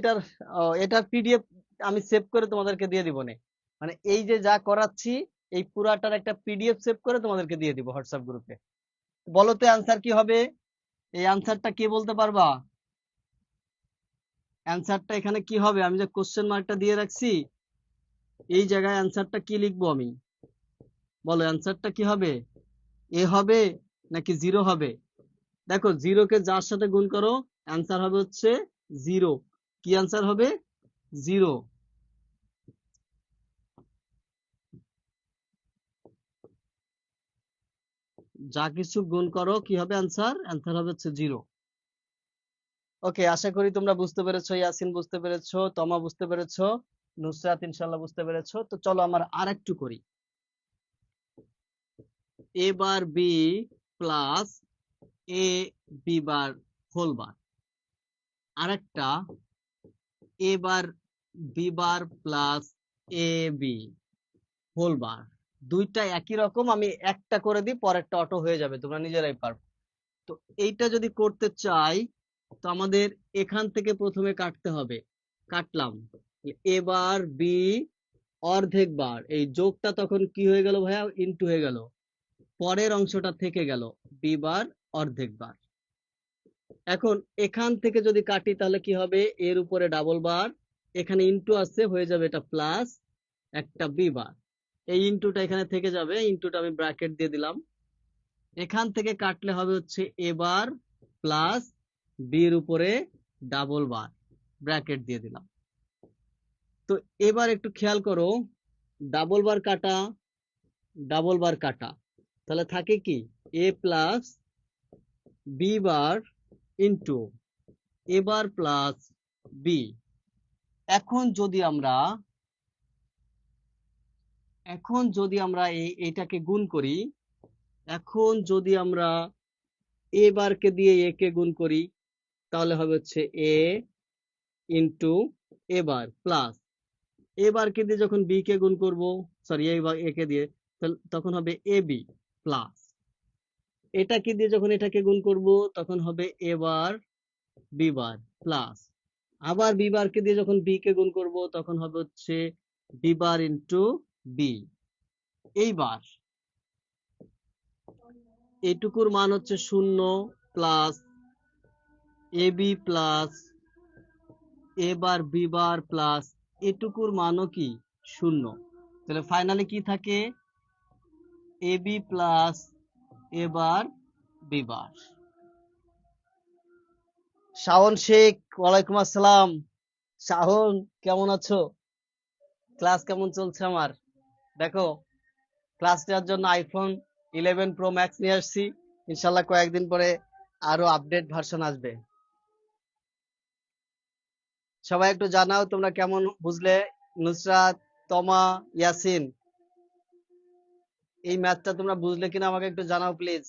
এটার পিডিএফ আমি সেভ করে তোমাদেরকে দিয়ে দিব নে, মানে এই যে যা করাচ্ছি, এই পুরাটার একটা পিডিএফ সেভ করে তোমাদেরকে দিয়ে দিব হোয়াটসঅ্যাপ গ্রুপে। বলো তো অ্যান্সার কি হবে, এই অ্যান্সারটা কে বলতে পারবা? অ্যান্সারটা এখানে কি হবে, আমি যে কোশ্চেন মার্কটা দিয়ে রাখছি, এই জায়গায় অ্যান্সারটা কি লিখবো আমি, বলো অ্যান্সারটা কি হবে, এ হবে নাকি 0 হবে? দেখো, 0 কে যার সাথে গুণ করো অ্যান্সার হবে হচ্ছে 0। কি অ্যান্সার হবে? 0। যা কিছু গুণ করো কি হবে অ্যান্সার? অ্যান্সার হবে হচ্ছে 0। ওকে, আশা করি তোমরা বুঝতে পেরেছো, ইয়াসিন বুঝতে পেরেছো, তমা বুঝতে পেরেছো, নুসরাত ইনশাল্লাহ বুঝতে পেরেছো। তো চলো আমরা আরেকটু করি। a bar b plus a b bar whole bar, আরেকটা a bar b bar plus a b whole bar. দুইটা একই রকম, আমি একটা করে দিই, পরেরটা অটো হয়ে যাবে, তোমরা নিজেরাই পারবে। তো এইটা যদি করতে চাই তো আমাদের এখান থেকে প্রথমে কাটতে হবে। কাটলাম, এবার বি অর্ধেক বার, এই যোগটা তখন কি হয়ে গেল ভাইয়া? ইনটু হয়ে গেল, পরের অংশটা থেকে গেল বি বার অর্ধেক বার। এখন এখান থেকে যদি কাটি তাহলে কি হবে? এর উপরে ডাবল বার, এখানে ইনটু আছে, হয়ে যাবে এটা প্লাস একটা বি বার। এই ইনটুটা এখানে থেকে যাবে, ইনটুটা আমি ব্র্যাকেট দিয়ে দিলাম। এখান থেকে কাটলে হবে হচ্ছে এবার প্লাস বির উপরে ডাবল বার, ব্র্যাকেট দিয়ে দিলাম। তো এবার একটু খেয়াল করো, ডাবল বার কাটা, ডাবল বার কাটা, তাহলে থাকে কি? এ প্লাস বি বার ইন্টু এ বার প্লাস বি। এখন যদি আমরা এইটাকে গুণ করি, এখন যদি আমরা এ বারকে দিয়ে এ কে গুণ করি তাহলে হবে হচ্ছে এ ইন্টু এ বার প্লাস এ বারকে দিয়ে যখন বি কে গুণ করব, সরি এ কে দিয়ে, তখন হবে এ বি প্লাস এটাকে দিয়ে যখন এটাকে গুণ করব তখন হবে এ বার বি বার প্লাস আবার বি বারকে দিয়ে যখন বি কে গুণ করব তখন হবে হচ্ছে বি বার ইন্টু বি। এইবার এইটুকুর মান হচ্ছে 0 plus A B plus A bar B bar plus এটুকুর মানও কি 0। তাহলে ফাইনালি কি থাকে? A B plus A bar B bar. Shaon Sheikh, ওয়ালাইকুম আসসালাম। শাওন, কেমন আছো? ক্লাস কেমন চলছে আমার? দেখো, ক্লাস নেওয়ার জন্য আইফোন 11 প্রো ম্যাক্স নিয়ে আসছি। ইনশাল্লাহ কয়েকদিন পরে আরো আপডেট ভার্সন আসবে। সবাই একটু জানাও তোমরা কেমন বুঝলে। নুসরাত, তমা, ইয়াসিন, এই ম্যাথটা তোমরা বুঝলে কিনা আমাকে একটু জানাও প্লিজ।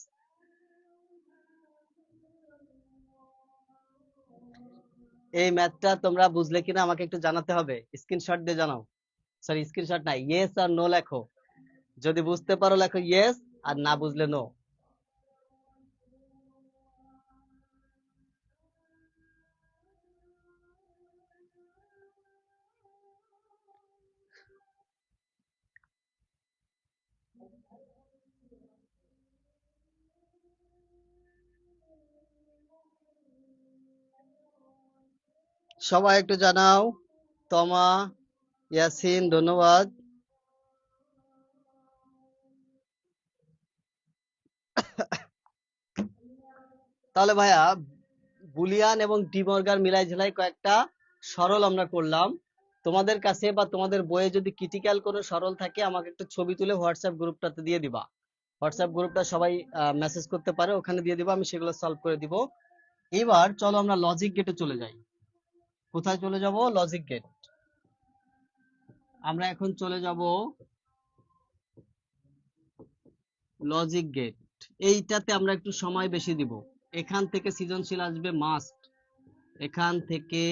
এই ম্যাথটা তোমরা বুঝলে কিনা আমাকে একটু জানাতে হবে, স্ক্রিনশট দিয়ে জানাও। সরি, স্ক্রিনশট নাই, ইয়েস আর নো লেখো। যদি বুঝতে পারো লেখো ইয়েস, আর না বুঝলে নো। সবাই একটু জানাও। তমা, ইয়াসিন, ধন্যবাদ। তাহলে ভাইয়া, বুলিয়ান এবং ডিমর্গান মিলাই ঝেলাই কয়েকটা সরল আমরা করলাম। তোমাদের কাছে বা তোমাদের বইয়ে যদি ক্রিটিক্যাল কোনো সরল থাকে আমাকে একটু ছবি তুলে হোয়াটসঅ্যাপ গ্রুপটাতে দিয়ে দিবা। হোয়াটসঅ্যাপ গ্রুপটা সবাই মেসেজ করতে পারে, ওখানে দিয়ে দিবা, আমি সেগুলো সলভ করে দিব। এবার চলো আমরা লজিক গেটে চলে যাই। কোথায় চলে যাব? Logic gate. আমরা এখন চলে যাব লজিক গেট। এইটাতে আমরা একটু সময় বেশি দিব। এখান থেকে সৃজনশীল আসবে মাস্ট, এখান থেকে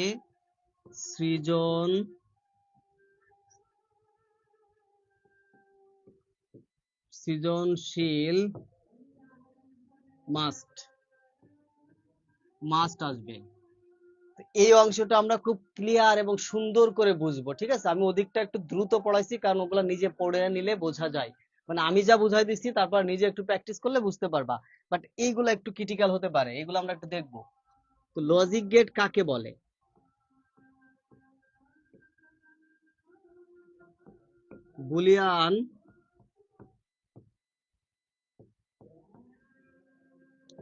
সৃজনশীল মাস্ট মাস্ট আসবে। এই অংশটা আমরা খুব ক্লিয়ার এবং সুন্দর করে বুঝবো, ঠিক আছে? আমি ওদিকটা একটু দ্রুত পড়াইছি কারণ ওগুলা নিজে পড়ে নিলে বোঝা যায়। মানে আমি যা বুঝাই দিচ্ছি তারপর নিজে একটু প্র্যাকটিস করলে বুঝতে পারবা। বাট এইগুলা একটু ক্রিটিক্যাল হতে পারে, এগুলো আমরা একটু দেখবো। তো লজিক গেট কাকে বলে?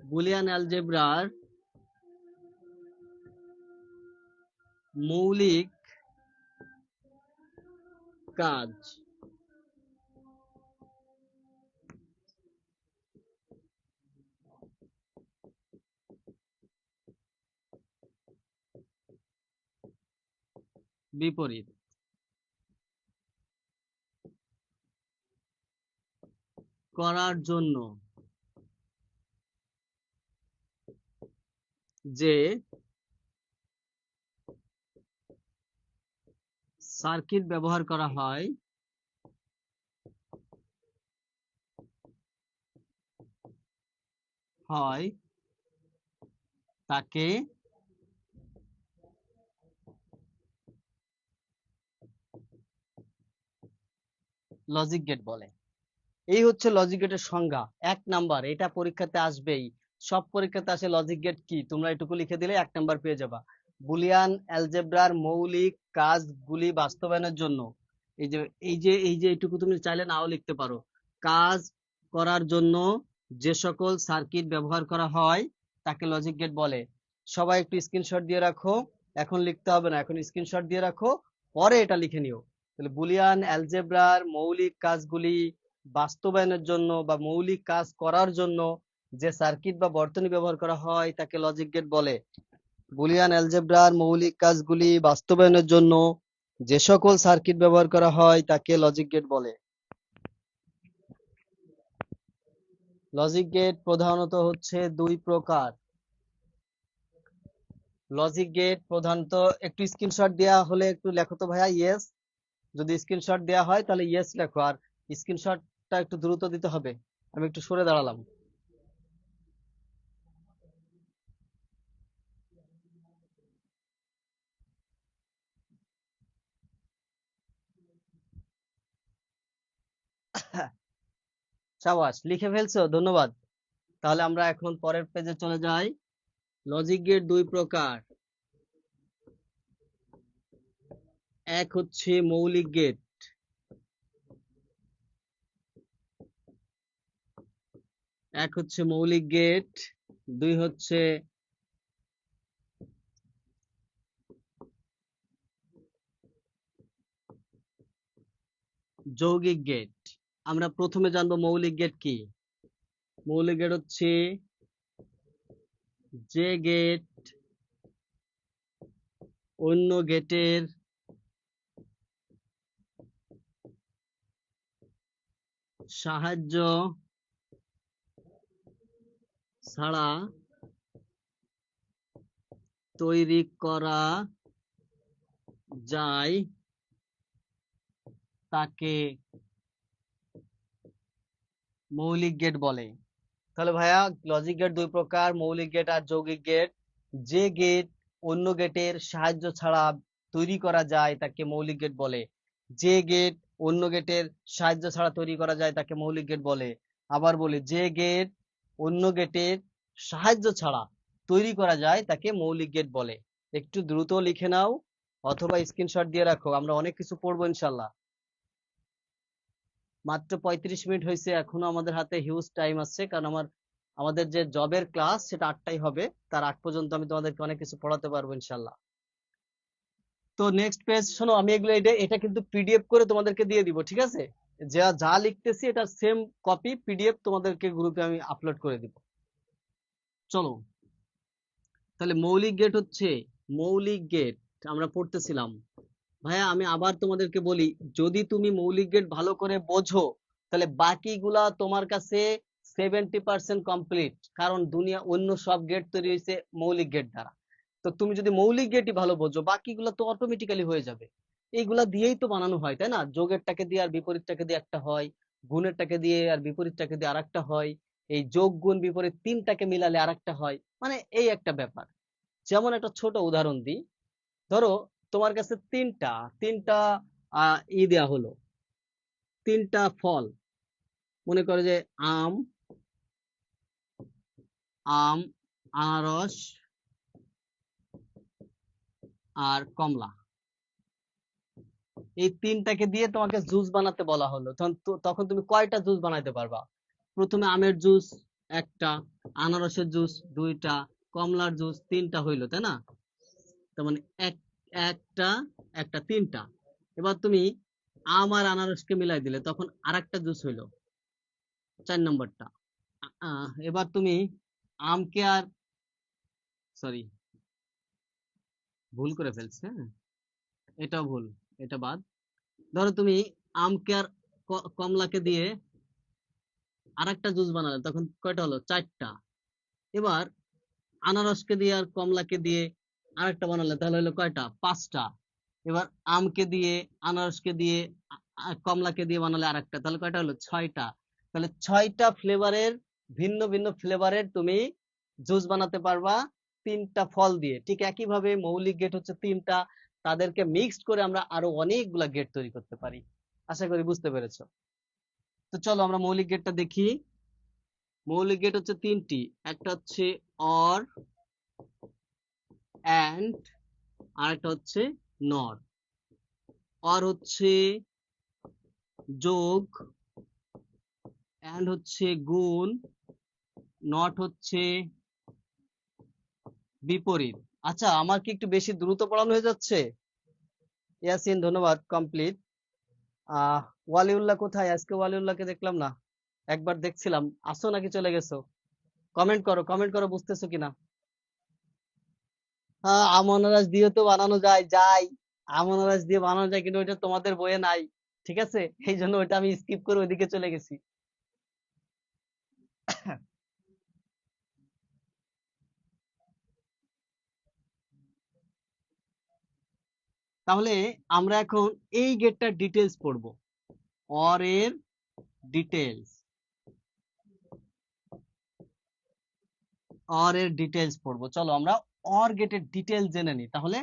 বুলিয়ান অ্যালজেব্রার মৌলিক কাজ। বিপরীত করার জন্য যে সার্কিট ব্যবহার করা হয় তাকে লজিক গেট বলে। এই হচ্ছে লজিক গেটের সংজ্ঞা। 1 নাম্বার, এটা পরীক্ষাতে আসবেই, সব পরীক্ষাতে আসে। লজিক গেট কি তোমরা এটুকু লিখে দিলে 1 নাম্বার পেয়ে যাবা। বুলিয়ান অ্যালজেব্রার মৌলিক কাজগুলি বাস্তবায়নের জন্য, এই যে এইটুকু তুমি চাইলে নাও লিখতে পারো। কাজ করার জন্য যে সকল সার্কিট ব্যবহার করা হয় তাকে লজিক গেট বলে। সবাই একটু স্ক্রিনশট দিয়ে রাখো, এখন লিখতে হবে না, এখন স্ক্রিনশট দিয়ে রাখো, পরে এটা লিখে নিও। তাহলে বুলিয়ান অ্যালজেব্রার মৌলিক কাজগুলি বাস্তবায়নের জন্য বা মৌলিক কাজ করার জন্য যে সার্কিট বা বর্তনী ব্যবহার করা হয় তাকে লজিক গেট বলে। বুলিয়ান অ্যালজেব্রার মৌলিক কাজগুলি বাস্তবায়নের জন্য যে সকল সার্কিট ব্যবহার করা হয় তাকে লজিক গেট বলে। লজিক গেট প্রধানত হচ্ছে 2 প্রকার। লজিক গেট প্রধানত, একটু স্ক্রিনশট দেওয়া হলে একটু লেখো তো ভাইয়া ইয়েস। যদি স্ক্রিনশট দেওয়া হয় তাহলে ইয়েস লেখো, আর স্ক্রিনশটটা একটু দ্রুত দিতে হবে। আমি একটু সরে দাঁড়ালাম। সাবাস, লিখে ফেলছো, ধন্যবাদ। তাহলে আমরা এখন পরের পেজে চলে যাই। লজিক গেট 2 প্রকার। এক হচ্ছে মৌলিক গেট, দুই হচ্ছে যৌগিক গেট। আমরা প্রথমে জানবো মৌলিক গেট কি। মৌলিক গেট হচ্ছে যে গেট অন্য গেটের সাহায্য ছাড়া তৈরি করা যায় তাকে মৌলিক গেট বলে। তাহলে ভাইয়া লজিক গেট 2 প্রকার, মৌলিক গেট আর যৌগিক গেট। যে গেট অন্য গেটের সাহায্য ছাড়া তৈরি করা যায় তাকে মৌলিক গেট বলে। যে গেট অন্য গেটের সাহায্য ছাড়া তৈরি করা যায় তাকে মৌলিক গেট বলে। আবার বলি, যে গেট অন্য গেটের সাহায্য ছাড়া তৈরি করা যায় তাকে মৌলিক গেট বলে। একটু দ্রুত লিখে নাও অথবা স্ক্রিনশট দিয়ে রাখো, আমরা অনেক কিছু পড়বো ইনশাল্লাহ। মাত্র 35 মিনিট হয়েছে, এখনো আমাদের হাতে হিউজ টাইম আছে, কারণ আমাদের যে জবের ক্লাস সেটা 8টায় হবে। তার আগ পর্যন্ত আমি তোমাদেরকে অনেক কিছু পড়াতে পারবো ইনশাল্লাহ। তো নেক্সট পেজ শোনো, আমি এগুলো এটা কিন্তু পিডিএফ করে তোমাদেরকে দিয়ে দিব, ঠিক আছে? যা যা লিখতেছি এটা সেম কপি পিডিএফ তোমাদেরকে গ্রুপে আমি আপলোড করে দিব। চলো, তাহলে মৌলিক গেট হচ্ছে, মৌলিক গেট আমরা পড়তেছিলাম। ভাইয়া আমি আবার তোমাদেরকে বলি, যদি তুমি মৌলিক গেট ভালো করে বোঝো তাহলে বাকিগুলা তোমার কাছে 70% কমপ্লিট, কারণ দুনিয়া অন্য সব গেট তৈরি হয়েছে মৌলিক গেট দ্বারা। তো তুমি যদি মৌলিক গেটই ভালো বোঝো বাকিগুলো তো অটোমেটিক্যালি হয়ে যাবে। এইগুলা দিয়েই তো বানানো হয়, তাই না? যোগেরটাকে দিয়ে আর বিপরীতটাকে দিয়ে একটা হয়, গুণেরটাকে দিয়ে আর বিপরীতটাকে দিয়ে আরেকটা হয়, এই যোগ গুণ বিপরীত তিনটাকে মিলালে আরেকটা হয়, মানে এই একটা ব্যাপার। যেমন একটা ছোট উদাহরণ দিই, ধরো তোমার কাছে তিনটা তিনটা দেয়া হলো, তিনটা ফল, মনে করো যে আম, আম, আনারস আর কমলা। এই তিনটাকে দিয়ে তোমাকে জুস বানাতে বলা হলো, তখন তুমি কয়টা জুস বানাতে পারবা? প্রথমে আমের জুস একটা, আনারসের জুস দুইটা, কমলার জুস তিনটা হইলো, তাই না? তার মানে একটা একটা তিনটা। এবার তুমি আম আর আনারসকে মিলাই দিলে তখন আরেকটা জুস হইলো, 4 নম্বরটা। এবার তুমি আমকে আর, সরি ভুল করে ফেলছে, হ্যাঁ, এটা ভুল, এটা বাদ। ধরো তুমি আমকে আর কমলাকে দিয়ে আরেকটা জুস বানালে, তখন কয়টা হলো? 4টা। এবার আনারসকে দিয়ে আর কমলাকে দিয়ে আরেকটা বানালে তাহলে হলো কয়টা? 5টা। এবার আমকে দিয়ে, আনারসকে দিয়ে, কমলাকে দিয়ে বানালে আরেকটা, তাহলে কয়টা হলো? 6টা। তাহলে 6টা ফ্লেভারের, ভিন্ন ভিন্ন ফ্লেভারের তুমি জুস বানাতে পারবা 3টা ফল দিয়ে। ঠিক একইভাবে মৌলিক গেট হচ্ছে 3টা, তাদেরকে মিক্সড করে আমরা আরো অনেকগুলা গেট তৈরি করতে পারি। আশা করি বুঝতে পেরেছো। তো চলো আমরা মৌলিক গেটটা দেখি। মৌলিক গেট হচ্ছে 3টি। একটা হচ্ছে অর, অ্যান্ড, আর একটা হচ্ছে নর। অর হচ্ছে যোগ, অ্যান্ড হচ্ছে গুণ, নট হচ্ছে বিপরীত। আচ্ছা, আমার কি একটু বেশি দ্রুত পড়ানো হয়ে যাচ্ছে? ইয়াসিন ধন্যবাদ, কমপ্লিট। আহ ওয়ালিউল্লাহ কোথায়? আজকে ওয়ালিউল্লাহকে দেখলাম না, একবার দেখছিলাম। আসো নাকি চলে গেছো? কমেন্ট করো, কমেন্ট করো, বুঝতেছো কিনা। হ্যাঁ, আমনারাস দিয়ে তো বানানো যায়, আমনারাস দিয়ে বানানো যায়, কিন্তু ওইটা তোমাদের বইয়ে নাই। ঠিক আছে, এই জন্য ওইটা আমি স্কিপ করে ওইদিকে চলে গেছি। তাহলে আমরা এখন এই গেটটার ডিটেলস পড়বো। অর এর ডিটেলস, অর এর ডিটেলস পড়বো। চলো আমরা অর গেটের ডিটেলস জেনে নিই, তাহলে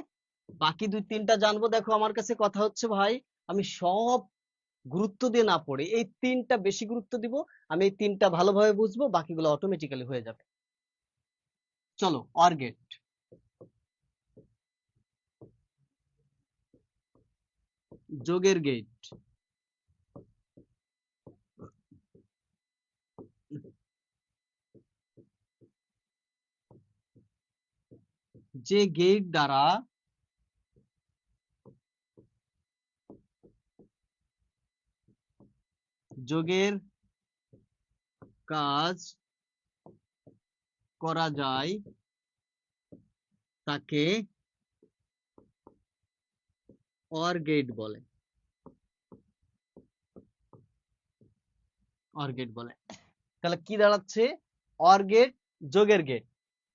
বাকি 2-3টা জানবো। দেখো আমার কাছে কথা হচ্ছে ভাই, আমি সব গুরুত্ব দিয়ে না পড়ে এই 3টা বেশি গুরুত্ব দিব। আমি এই 3টা ভালোভাবে বুঝবো, বাকিগুলো অটোমেটিক্যালি হয়ে যাবে। চলো, অর গেট। যোগের গেট, যে গেট দ্বারা যোগের কাজ করা যায় তাকে অর গেট বলে। অর গেট বলে। তাহলে কি দাঁড়াচ্ছে? অর গেট যোগের গেট।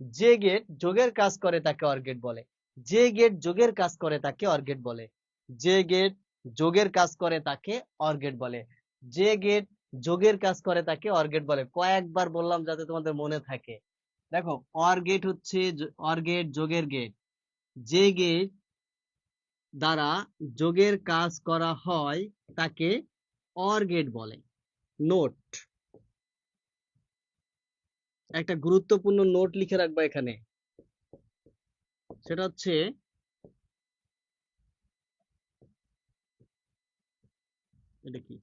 যে গেট যোগের কাজ করে তাকে অর গেট বলে। যে গেট যোগের কাজ করে তাকে অর গেট বলে। যে গেট যোগের কাজ করে তাকে অর গেট বলে। যে গেট যোগের কাজ করে তাকে অর গেট বলে। কয়েকবার বললাম যাতে তোমাদের মনে থাকে। দেখো, অর গেট হচ্ছে অর গেট যোগের গেট। যে গেট দ্বারা যোগের কাজ করা হয় তাকে অর গেট বলে। নোট, একটা গুরুত্বপূর্ণ নোট লিখে রাখবা এখানে। সেটা হচ্ছে, এটা কি?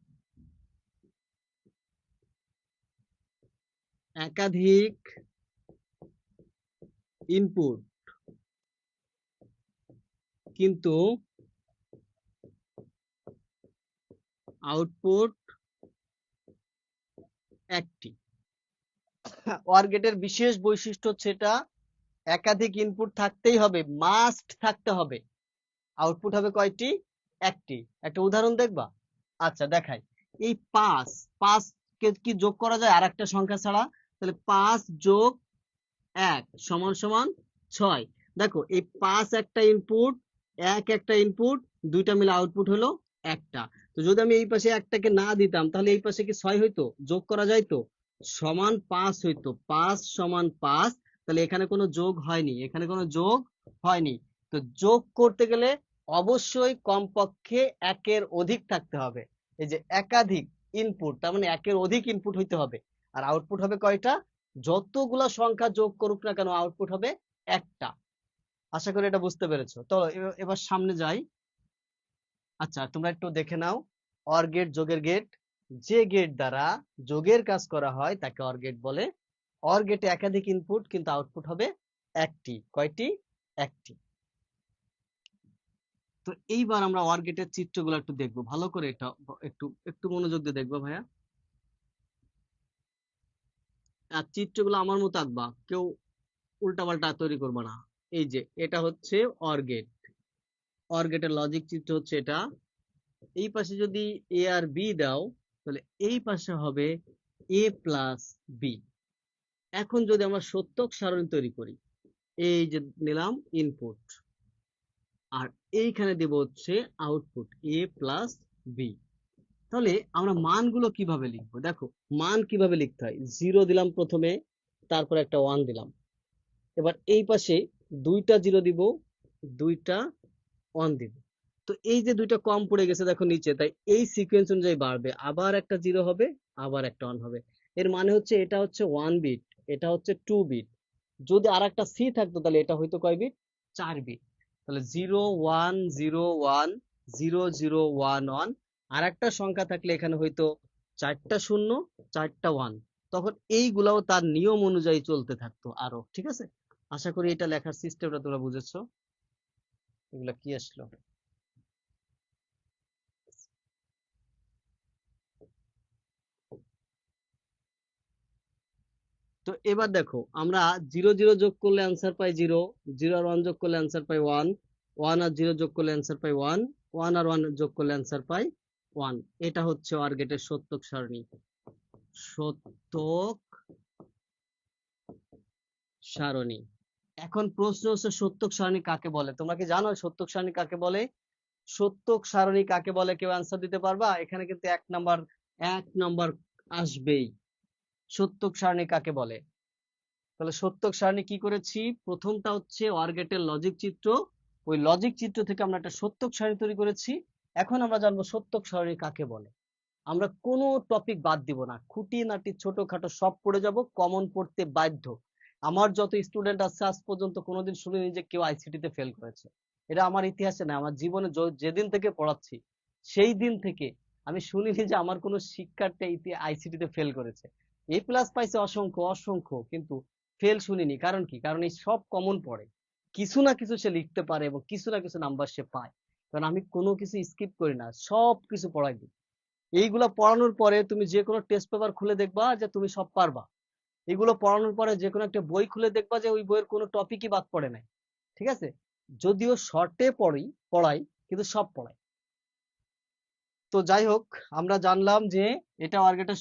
একাধিক ইনপুট কিন্তু আউটপুট একটি। অর গেটের বিশেষ বৈশিষ্ট্য হচ্ছে এটা একাধিক ইনপুট থাকতেই হবে, মাস্ট থাকতে হবে। আউটপুট হবে কয়টি? একটি। একটা উদাহরণ দেখবা? আচ্ছা দেখাই। এই 5 কে কি যোগ করা যায় আর একটা সংখ্যা ছাড়া? তাহলে 5 যোগ 1 সমান সমান 6। দেখো, এই 5 একটা ইনপুট, 1 একটা ইনপুট, দুইটা মিলে আউটপুট হলো একটা। তো যদি আমি এই পাশে একটাকে না দিতাম, তাহলে এই পাশে কি 6 হইতো? যোগ করা যাইতো? সমান 5 হইতো। 5 সমান 5। তাহলে এখানে কোনো যোগ হয়নি, এখানে কোনো যোগ হয়নি। তো যোগ করতে গেলে অবশ্যই কমপক্ষে একের অধিক থাকতে হবে। এই যে একাধিক ইনপুট, তার মানে একের অধিক ইনপুট হইতে হবে। আর আউটপুট হবে কয়টা? যতগুলা সংখ্যা যোগ করুক না কেন, আউটপুট হবে একটা। আশা করি এটা বুঝতে পেরেছো। তো এবার সামনে যাই। আচ্ছা, তোমরা একটু দেখে নাও। অর গেট যোগের গেট। যে গেট দ্বারা যোগের কাজ করা হয় তাকে অর গেট বলে। অর গেটে একাধিক ইনপুট কিন্তু আউটপুট হবে একটি। কয়টি? একটি। তো এইবার আমরা অর গেটের চিত্রগুলো একটু দেখবো ভালো করে। এটা একটু একটু মনোযোগ দিয়ে দেখবো ভাইয়া। আর চিত্রগুলো আমার মতো আঁকবা, কেউ উল্টাপাল্টা তৈরি করবা না। এই যে এটা হচ্ছে অর গেট, অর গেটের লজিক চিত্র হচ্ছে এটা। এই পাশে যদি এ আর বি দাও তাহলে এই পাশে হবে এ প্লাস বি। এখন যদি আমরা সত্যক সারণী তৈরি করি, এই যে নিলাম ইনপুট, আর এইখানে দেব হচ্ছে আউটপুট এ প্লাস বি। তাহলে আমরা মানগুলো কিভাবে লিখবো? দেখো মান কিভাবে লিখতে হয়, 0 দিলাম প্রথমে, তারপর একটা 1 দিলাম। এবার এই পাশে দুইটা 0 দিব, দুইটা 1 দিব। তো এই যে দুইটা কম পড়ে গেছে দেখো নিচে, তাই এই সিকোয়েন্স অনুযায়ী বাড়বে, আবার একটা 0 হবে, আবার একটা 1 হবে। এর মানে হচ্ছে এটা হচ্ছে 1 বিট, এটা হচ্ছে 2 বিট। যদি আর একটা সি থাকতো তাহলে এটা হয়তো কয় বিট? 4 বিট। তাহলে 0 1 0 1 0 0 1 1। আর একটা সংখ্যা থাকলে এখানে হয়তো 4টা 0 4টা 1। তখন এইগুলাও তার নিয়ম অনুযায়ী চলতে থাকতো আরো। ঠিক আছে, আশা করি এটা লেখার সিস্টেমটা তোমরা বুঝেছো। এগুলা কি আসলো? তো এবার দেখো আমরা 0 0 যোগ করলে অ্যান্সার পাই 0, 0 আর 1 যোগ করলে অ্যান্সার পাই 1, 1 আর 0 যোগ করলে অ্যান্সার পাই 1, 1 আর 1 যোগ করলে অ্যান্সার পাই 1। এটা হচ্ছে অর গেটের সত্যক সারণী। সত্যক সারণী। এখন প্রশ্ন হচ্ছে সত্যক সারণী কাকে বলে? তোমরা কি জানো সত্যক সারণী কাকে বলে? সত্যক সারণী কাকে বলে? কেউ অ্যান্সার দিতে পারবা? এখানে কিন্তু এক নাম্বার আসবেই। সত্যক সারণী কাকে বলে? তাহলে সত্যক সারণী কি করেছি, প্রথমটা হচ্ছে অর গেটের লজিক চিত্র, ওই লজিক চিত্র থেকে আমরা একটা সত্যক সারণী তৈরি করেছি। এখন আমরা জানবো সত্যক সারণী কাকে বলে। আমরা কোনো টপিক বাদ দিব না, খুঁটিনাটি ছোটখাটো সব পড়ে যাব, কমন পড়তে বাধ্য। আমার যত স্টুডেন্ট আছে আজ পর্যন্ত কোনোদিন শুনিনি যে কেউ আইসিটি তে ফেল করেছে। এটা আমার ইতিহাসে না, আমার জীবনে যেদিন থেকে পড়াচ্ছি সেই দিন থেকে আমি শুনিনি যে আমার কোনো শিক্ষার্থী আইসিটি তে ফেল করেছে। এ প্লাস পাইছে অসংখ্য অসংখ্য, কিন্তু ফেল শুনিনি। কারণ কি? কারণ এই সব কমন পড়ে, কিছু না কিছু সে লিখতে পারে এবং কিছু না কিছু নাম্বার সে পায়। কারণ আমি কোনো কিছু স্কিপ করি না, সব কিছু পড়াই দিই। এইগুলো পড়ানোর পরে তুমি যে কোনো টেস্ট পেপার খুলে দেখবা যে তুমি সব পারবা। এগুলো পড়ানোর পরে যে কোনো একটা বই খুলে দেখবা যে ওই বইয়ের কোনো টপিকই বাদ পড়ে নাই। ঠিক আছে, যদিও শর্টে পড়াই, কিন্তু সব পড়াই। তো যাই হোক, আমরা জানলাম যে এটা অর গেটের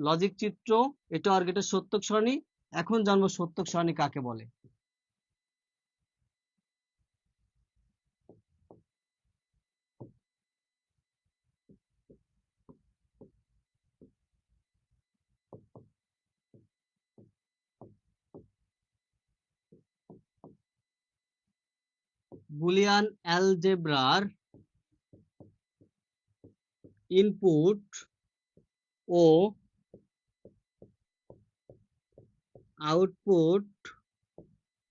লজিক চিত্র, এটা অর গেটের সত্যক সারণী। এখন জানবো সত্যক সারণী কাকে বলে। বুলিয়ান অ্যালজেব্রার ইনপুট ও আউটপুট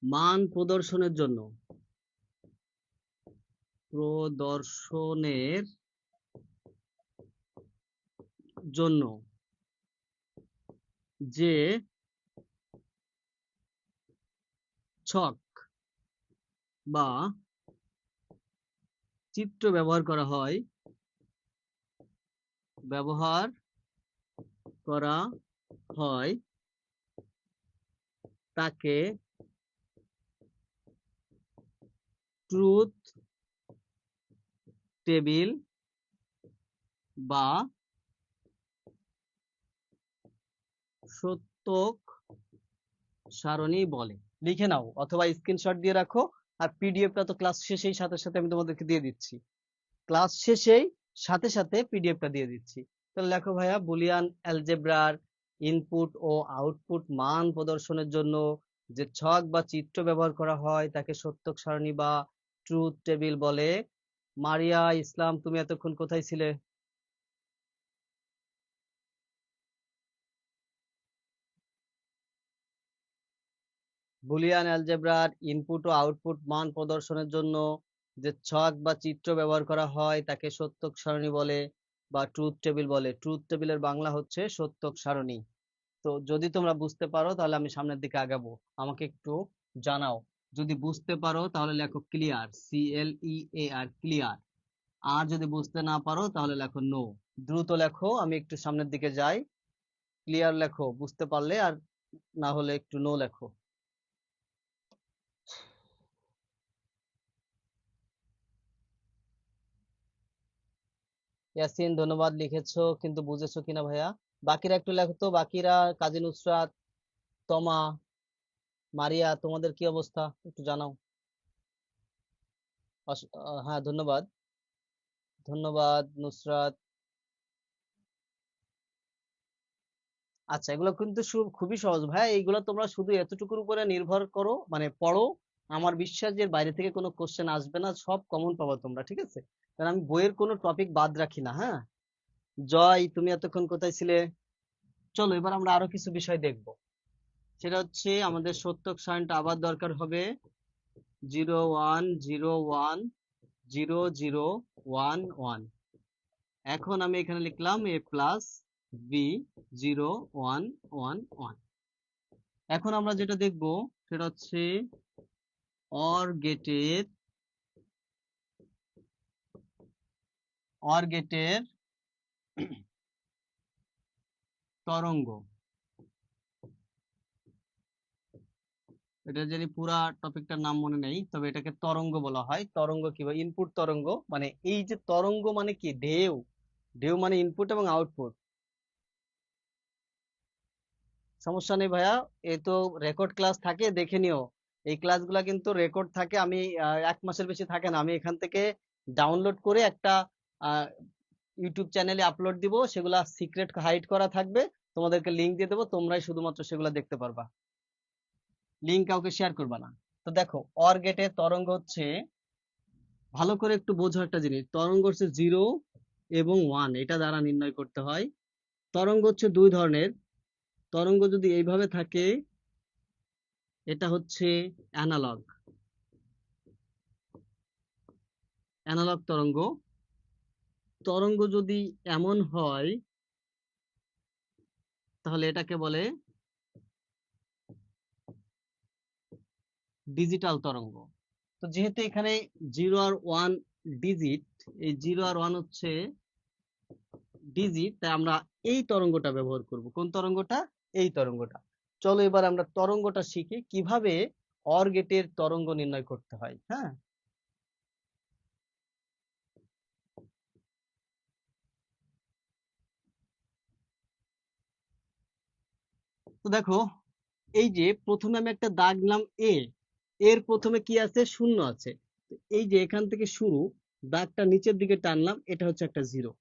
মান প্রদর্শনের জন্য যে ছক বা চিত্র ব্যবহার করা হয় তাকে ট্রুথ টেবিল বা সত্যক সারণী বলে। লিখে নাও অথবা স্ক্রিনশট দিয়ে রাখো। আর পিডিএফটা তো ক্লাস শেষেই সাথে সাথে আমি তোমাদেরকে দিয়ে দিচ্ছি, ক্লাস শেষেই সাথে সাথে পিডিএফটা দিয়ে দিচ্ছি। তাহলে লেখো ভাইয়া, বুলিয়ান অ্যালজেব্রার ইনপুট ও আউটপুট মান প্রদর্শনের জন্য যে ছক বা চিত্র ব্যবহার করা হয় তাকে সত্যক সারণী বা ট্রুথ টেবিল বলে। মারিয়া ইসলাম, তুমি এতক্ষণ কোথায় ছিলে? বুলিয়ান অ্যালজেব্রার ইনপুট ও আউটপুট মান প্রদর্শনের জন্য যে ছক বা চিত্র ব্যবহার করা হয় তাকে সত্যক সারণী বলে বা ট্রুথ টেবিল বলে। ট্রুথ টেবিলের বাংলা হচ্ছে সত্যক সারণী। তো যদি তোমরা বুঝতে পারো তাহলে আমি সামনের দিকে আগাবো, আমাকে একটু জানাও। যদি বুঝতে পারো তাহলে লেখো ক্লিয়ার, CLEAR, ক্লিয়ার। আর যদি বুঝতে না পারো তাহলে লেখো নো। দ্রুত লেখো, আমি একটু সামনের দিকে যাই। ক্লিয়ার লেখো বুঝতে পারলে, আর না হলে একটু নো লেখো। ইয়াসিন ধন্যবাদ, লিখেছো কিন্তু বুঝেছো কিনা ভাইয়া? বাকিরা একটু লেখো তো, বাকিরা কাজী নুসরাত, তমা, মারিয়া, তোমাদের কি অবস্থা একটু জানাও। হ্যাঁ, ধন্যবাদ, ধন্যবাদ নুসরাত। আচ্ছা, এগুলো কিন্তু খুবই সহজ ভাই, এইগুলো তোমরা শুধু এতটুকুর উপরে নির্ভর করো, মানে পড়ো। আমার বিশ্বাস যে এর বাইরে থেকে কোনো কোশ্চেন আসবে না, সব কমন পাবো তোমরা, ঠিক আছে? কারণ আমি বইয়ের কোনো টপিক বাদ রাখি না। হ্যাঁ, জয় তুমি এতক্ষণ কোথায় ছিলে? চলো এবার আমরা আরো কিছু বিষয় দেখবো। সেটা হচ্ছে আমাদের সত্যক সারণীটা আবার দরকার হবে 0 1 0 1 0 0 1 1। এখন আমি এখানে লিখলাম a প্লাস বি 0 1 1 1। এখন আমরা যেটা দেখব সেটা হচ্ছে অর গেটের তরঙ্গ। এটা জানি পুরা টপিকটার নাম মনে নেই, তবে এটাকে তরঙ্গ বলা হয়। তরঙ্গ কি বা ইনপুট তরঙ্গ, মানে এই যে তরঙ্গ মানে কি, ঢেউ। ঢেউ মানে ইনপুট এবং আউটপুট। সমস্যা নেই ভাইয়া, এ তো রেকর্ড ক্লাস থাকে, দেখে নিও। এই ক্লাসগুলা কিন্তু রেকর্ড থাকে, আমি 1 মাসের বেশি থাকে না, আমি এখান থেকে ডাউনলোড করে একটা ইউটিউব চ্যানেলে আপলোড দিব, সেগুলা সিক্রেট হাইড করা থাকবে। তোমাদেরকে লিংক দিয়ে দেবো, তোমরাই শুধুমাত্র সেগুলা দেখতে পারবা, লিংক কাউকে শেয়ার করবা না। তো দেখো, অর গেটের তরঙ্গ হচ্ছে, ভালো করে একটু বোঝো একটা জিনিস, তরঙ্গ হচ্ছে 0 এবং 1, এটা দ্বারা নির্ণয় করতে হয়। তরঙ্গ হচ্ছে দুই ধরনের। তরঙ্গ যদি এইভাবে থাকে, এটা হচ্ছে অ্যানালগ, অ্যানালগ তরঙ্গ। তরঙ্গ যদি এমন হয় তাহলে এটাকে বলে ডিজিটাল তরঙ্গ। তো যেহেতু এখানে 0 আর 1 ডিজিট, এই 0 আর 1 হচ্ছে ডিজিট, তাই আমরা এই তরঙ্গটা ব্যবহার করব। কোন তরঙ্গটা? এই তরঙ্গটা। চলো এবার আমরা তরঙ্গটা শিখি, কিভাবে অর গেটের তরঙ্গ নির্ণয় করতে হয়। হ্যাঁ, তো দেখো, এই যে প্রথমে আমি একটা দাগ নিলাম এ, এর প্রথমে কি আছে? শূন্য আছে। তো এই যে এখান থেকে শুরু, দাগটা নিচের দিকে টানলাম, এটা হচ্ছে একটা 0।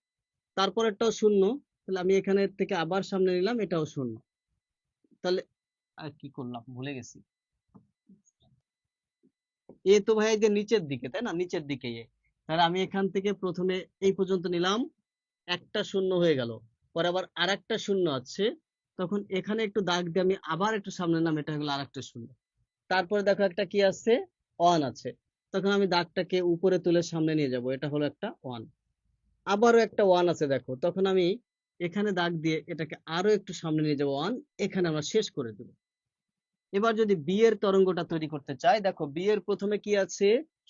তারপর একটাও শূন্য, তাহলে আমি এখানে থেকে আবার সামনে নিলাম, এটাও শূন্য। তাহলে আর কি করলাম ভুলে গেছি। এ তো ভাই এই যে নিচের দিকে, তাই না? নিচের দিকে এ। তাহলে আমি এখান থেকে প্রথমে এই পর্যন্ত নিলাম, একটা শূন্য হয়ে গেল। পরে আবার আরেকটা শূন্য আছে, তখন এখানে একটু দাগ দিয়ে আমি আবার একটু সামনে নাম, এটা হয়ে গেল আরেকটা শূন্য। তারপরে দেখো একটা কি আছে? 1 আছে। তখন আমি দাগটাকে উপরে তুলে সামনে নিয়ে যাব, এটা হলো একটা 1। আবারও একটা 1 আছে দেখো, তখন আমি এখানে দাগ দিয়ে এটাকে আরো একটু সামনে নিয়ে যাবো 1, এখানে আমরা শেষ করে দেব। এবার যদি বি এর তরঙ্গটা তৈরি করতে চাই, দেখো বি এর প্রথমে কি আছে?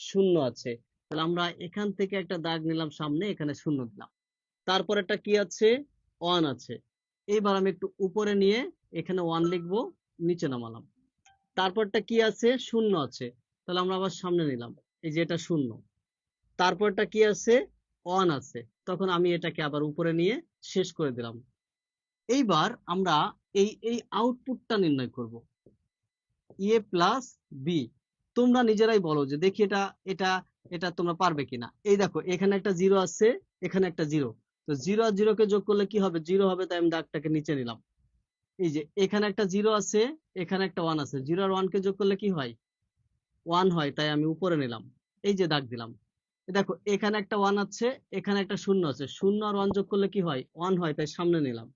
শূন্য আছে। তাহলে আমরা এখান থেকে একটা দাগ নিলাম সামনে, এখানে শূন্য দিলাম। তারপর একটা কি আছে? 1 আছে। এইবার আমি একটু উপরে নিয়ে এখানে 1 লিখবো, নিচে নামালাম। তারপরটা কি আছে? শূন্য আছে। তাহলে আমরা আবার সামনে নিলাম, এই যে এটা শূন্য। তারপরটা কি আছে? 1 আছে। তখন আমি এটাকে আবার উপরে নিয়ে শেষ করে দিলাম। এইবার আমরা এই এই আউটপুটটা নির্ণয় করব, এ প্লাস বি। তোমরা নিজেরাই বলো যে দেখি এটা এটা এটা তোমরা পারবে কিনা। এই দেখো, এখানে একটা 0 আছে, এখানে একটা 0। তো 0 আর 0 কে যোগ করলে কি হবে? 0 হবে, তাই আমি দাগটাকে নিচে নিলাম। এই যে এখানে একটা 0 আছে, এখানে একটা 1 আছে, 0 আর 1 কে যোগ করলে কি হয়? 1 হয়, তাই আমি উপরে নিলাম, এই যে দাগ দিলাম। দেখো এখানে একটা 1 আছে, এখানে একটা শূন্য আছে, শূন্য আর 1 যোগ করলে কি হয়? 1 হয়, তাই সামনে নিলাম।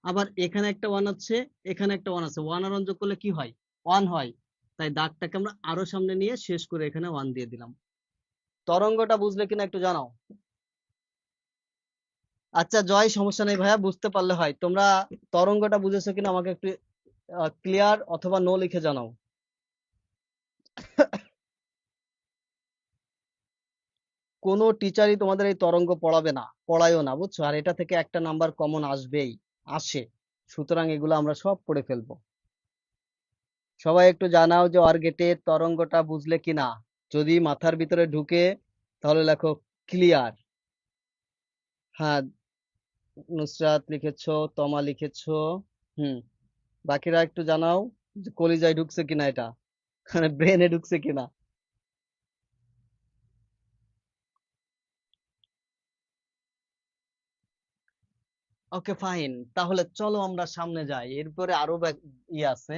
আবার এখানে একটা 1 আছে, এখানে একটা 1 আছে, 1 আর 1 যোগ করলে কি হয়? 1 হয়, তাই দাগটাকে আমরা আরো সামনে নিয়ে শেষ করে এখানে 1 দিয়ে দিলাম। তরঙ্গটা বুঝলে কিনা একটু জানাও। আচ্ছা জয়, সমস্যা নেই ভাইয়া, বুঝতে পারলে হয়। তোমরা তরঙ্গটা বুঝেছো কিনা আমাকে একটু ক্লিয়ার অথবা নো লিখে জানাও। কোনো টিচারই তোমাদের এই তরঙ্গ পড়াবে না, পড়ায়ও না, বুঝছো? আর এটা থেকে একটা নাম্বার কমন আসবেই, আসে। সুতরাং এগুলো আমরা সব পড়ে ফেলবো। সবাই একটু জানাও যে অর গেটের তরঙ্গটা বুঝলে কিনা। যদি মাথার ভিতরে ঢুকে তাহলে লেখো ক্লিয়ার। হ্যাঁ, নুসরাত লিখেছো, তমা লিখেছো। হুম, বাকিরা একটু জানাও যে কলিজায় ঢুকছে কিনা এটা, মানে ব্রেনে ঢুকছে কিনা। ওকে ফাইন, তাহলে চলো আমরা সামনে যাই, এরপরে আরো ইয়ে আছে।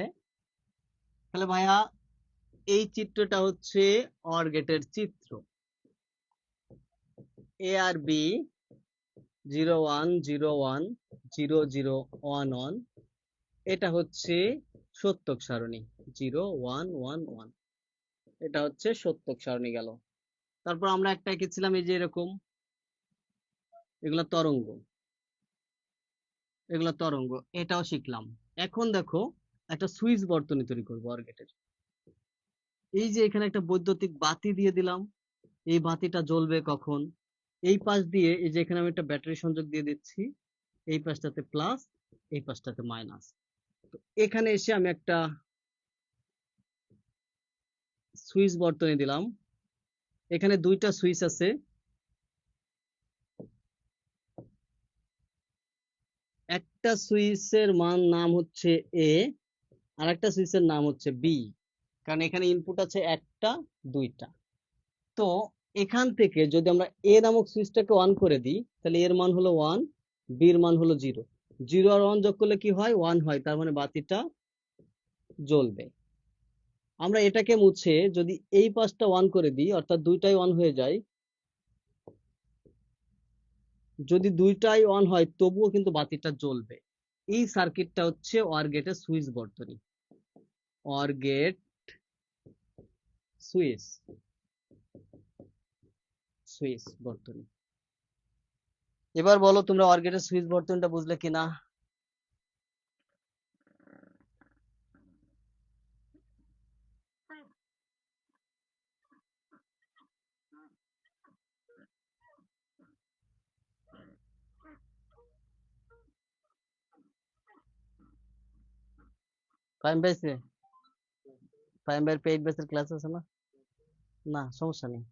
তাহলে ভাইয়া, এই চিত্রটা হচ্ছে অর গেটের চিত্র। এ আর বি 01010011, এটা হচ্ছে সত্যক সারণী 0111, এটা হচ্ছে সত্যক সারণী গেল। তারপর আমরা একটা এঁকেছিলাম এই যে এরকম, এগুলা তরঙ্গ, এগুলা তরঙ্গ, এটাও শিখলাম। এখন দেখো, একটা সুইচ বর্তনী তৈরি করবো অর গেটের। এই যে এখানে একটা বৈদ্যুতিক বাতি দিয়ে দিলাম, এই বাতিটা জ্বলবে কখন? এই পাশ দিয়ে, এই যে এখানে আমি একটা ব্যাটারি সংযোগ দিয়ে দিচ্ছি, এই পাশটাতে প্লাস, এই পাশটাতে মাইনাস। তো এখানে এসে আমি একটা সুইচ বর্তনী দিলাম। এখানে দুইটা সুইচ আছে, একটা সুইচের মান নাম হচ্ছে এ, আর একটা সুইচের নাম হচ্ছে বি, কারণ এখানে ইনপুট আছে একটা, দুইটা। তো এখান থেকে যদি আমরা এ নামক সুইচটাকে অন করে দিই, তাহলে এর মান হলো 1, বির মান হলো 0, 0 আর 1 যোগ করলে কি হয়? 1 হয়, তার মানে বাতিটা জ্বলবে। আমরা এটাকে মুছে যদি এই পাশটা অন করে দিই, অর্থাৎ দুইটাই অন হয়ে যায়, যদি দুইটাই অন হয় তবুও কিন্তু বাতিটা জ্বলবে। এই সার্কিটটা হচ্ছে অর গেটের সুইচ বর্তনী, অর গেট সুইচ, সুইচ বর্তনী। এবার বলো তোমরা অর গেটের সুইচ বর্তনীটা বুঝলে কিনা? ফাইম পাইছে? ফাইম ভাইয়ের পেইড ব্যাচের ক্লাস আছে না? না, সমস্যা নেই,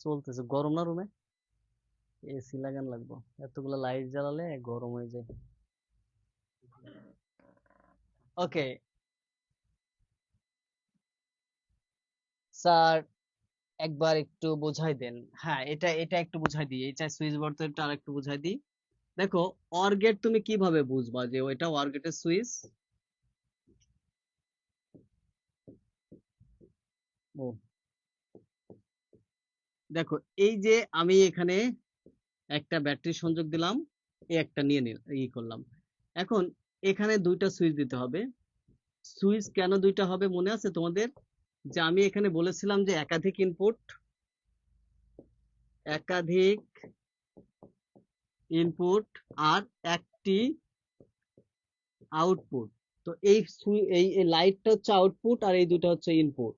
চলতেছে। গরম না রুমে? এসি লাগান লাগবো, এতগুলা লাইট জ্বালালে গরম হয়ে যায়। ওকে স্যার, একবার একটু বোঝাই দেন। হ্যাঁ, এটা এটা একটু বুঝাই দিই, এটা সুইচ বর্তনীটা আর একটু বুঝাই দিই। দেখো, অর গেট তুমি কিভাবে বুঝবা যে ওইটা অর গেটের সুইচ? ও, দেখো, এই যে আমি এখানে একটা ব্যাটারি সংযোগ দিলাম, এই একটা নিয়ে করলাম। এখন এখানে দুইটা সুইচ দিতে হবে। সুইচ কেন দুইটা হবে মনে আছে তোমাদের? যে আমি এখানে বলেছিলাম যে একাধিক ইনপুট, একাধিক ইনপুট আর একটি আউটপুট। তো এই লাইটটা হচ্ছে আউটপুট আর এই দুটো হচ্ছে ইনপুট।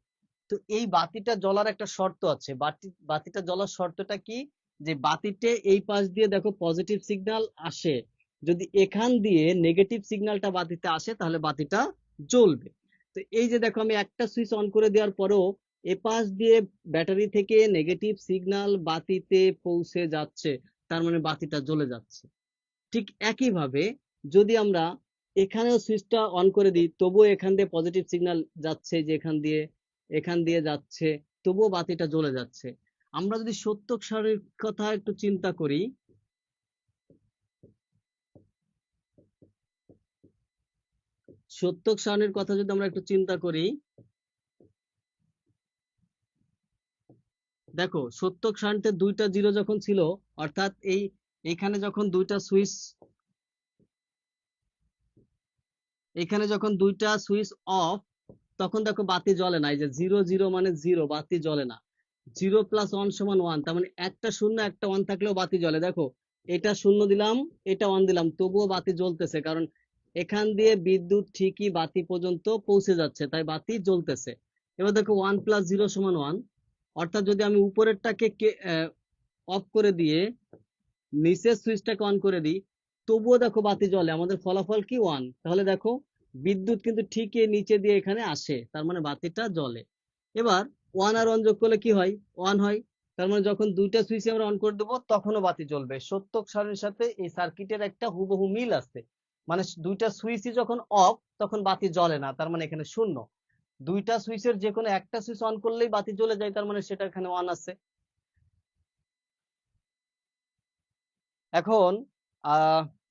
তো এই বাতিটা জ্বলার একটা শর্ত আছে। বাতিটা জ্বলার শর্তটা কি? যে বাতিতে এই পাশ দিয়ে দেখো পজিটিভ সিগন্যাল আসে, যদি এখান দিয়ে নেগেটিভ সিগন্যালটা বাতিতে আসে তাহলে বাতিটা জ্বলবে। তো এই যে দেখো, আমি একটা সুইচ অন করে দেওয়ার পরেও এ পাশ দিয়ে ব্যাটারি থেকে নেগেটিভ সিগন্যাল বাতিতে পৌঁছে যাচ্ছে, তার মানে বাতিটা জ্বলে যাচ্ছে। ঠিক একইভাবে যদি আমরা এখানেও সুইচটা অন করে দিই, তবুও এখান দিয়ে পজিটিভ সিগন্যাল যাচ্ছে, যে এখান দিয়ে যাচ্ছে, তবুও বাতিটা জ্বলে যাচ্ছে। আমরা যদি সত্যক সারণীর কথা একটু চিন্তা করি, সত্যক সারণীর কথা যদি আমরা একটু চিন্তা করি, দেখো সত্যক সারণীতে দুইটা জিরো যখন ছিল, অর্থাৎ এখানে যখন দুইটা সুইচ, এখানে যখন দুইটা সুইচ অফ, তখন দেখো বাতি জ্বলে না। এই যে 0 0 মানে 0, বাতি জ্বলে না। 0 + 1 = 1, তার মানে একটা শূন্য একটা 1 থাকলেও বাতি জ্বলে। দেখো, এটা শূন্য দিলাম, এটা 1 দিলাম, তবুও বাতি জ্বলতেছে, কারণ এখান দিয়ে বিদ্যুৎ ঠিকই বাতি পর্যন্ত পৌঁছে যাচ্ছে, তাই বাতি জ্বলতেছে। এবার দেখো 1 + 0 = 1, অর্থাৎ যদি আমি উপরেরটাকে অফ করে দিয়ে নিচের সুইচটাকে অন করে দিই, তবুও দেখো বাতি জ্বলে, আমাদের ফলাফল কি? 1। তাহলে দেখো, বিদ্যুৎ কিন্তু ঠিকই নিচে দিয়ে এখানে আসে, তার মানে বাতিটা জ্বলে। এবার 1 আর 1 যোগ করলে কি হয়? 1 হয়। তার মানে যখন দুইটা সুইচ আমরা অন করে দেবো তখনও বাতি জ্বলবে। সত্যক সারণীর সাথে এই সার্কিটের একটা হুবহু মিল আছে। মানে দুইটা সুইচই যখন অফ তখন বাতি জ্বলে না, তার মানে এখানে শূন্য। দুইটা সুইচের যে কোনো একটা সুইচ অন করলেই বাতি জ্বলে যায়, তার মানে সেটা এখানে অন আছে। এখন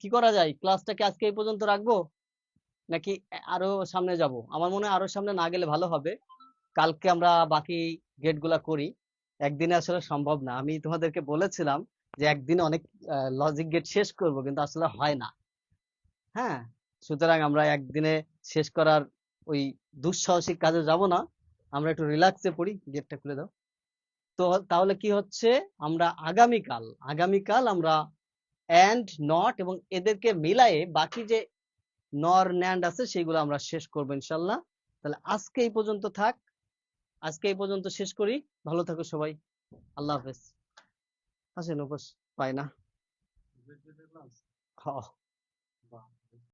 কি করা যায়, ক্লাসটাকে আজকে এই পর্যন্ত রাখবো নাকি আরো সামনে যাব? আমার মনে হয় আরো সামনে না গেলে ভালো হবে। কালকে আমরা বাকি গেট গুলা করি। একদিনে আসলে সম্ভব না। আমি তোমাদেরকে বলেছিলাম যে একদিনে অনেক লজিক গেট শেষ করব, কিন্তু আসলে হয় না। হ্যাঁ, সুতরাং আমরা একদিনে শেষ করার ওই দুঃসাহসিক কাজে যাব না। আমরা একটু রিল্যাক্সে পড়ি। গেটটা খুলে দাও। তো তাহলে কি হচ্ছে, আমরা আগামীকাল আগামীকাল আমরা এন্ড নট এবং এদেরকে মিলায়ে বাকি যে নর ন্যান্ড আছে সেগুলো আমরা শেষ করবো ইনশাল্লাহ। তাহলে আজকে এই পর্যন্ত থাক, আজকে এই পর্যন্ত শেষ করি। ভালো থাকো সবাই। আল্লাহ হাফেজ। আসেন উপস পাই না। হ্যাঁ।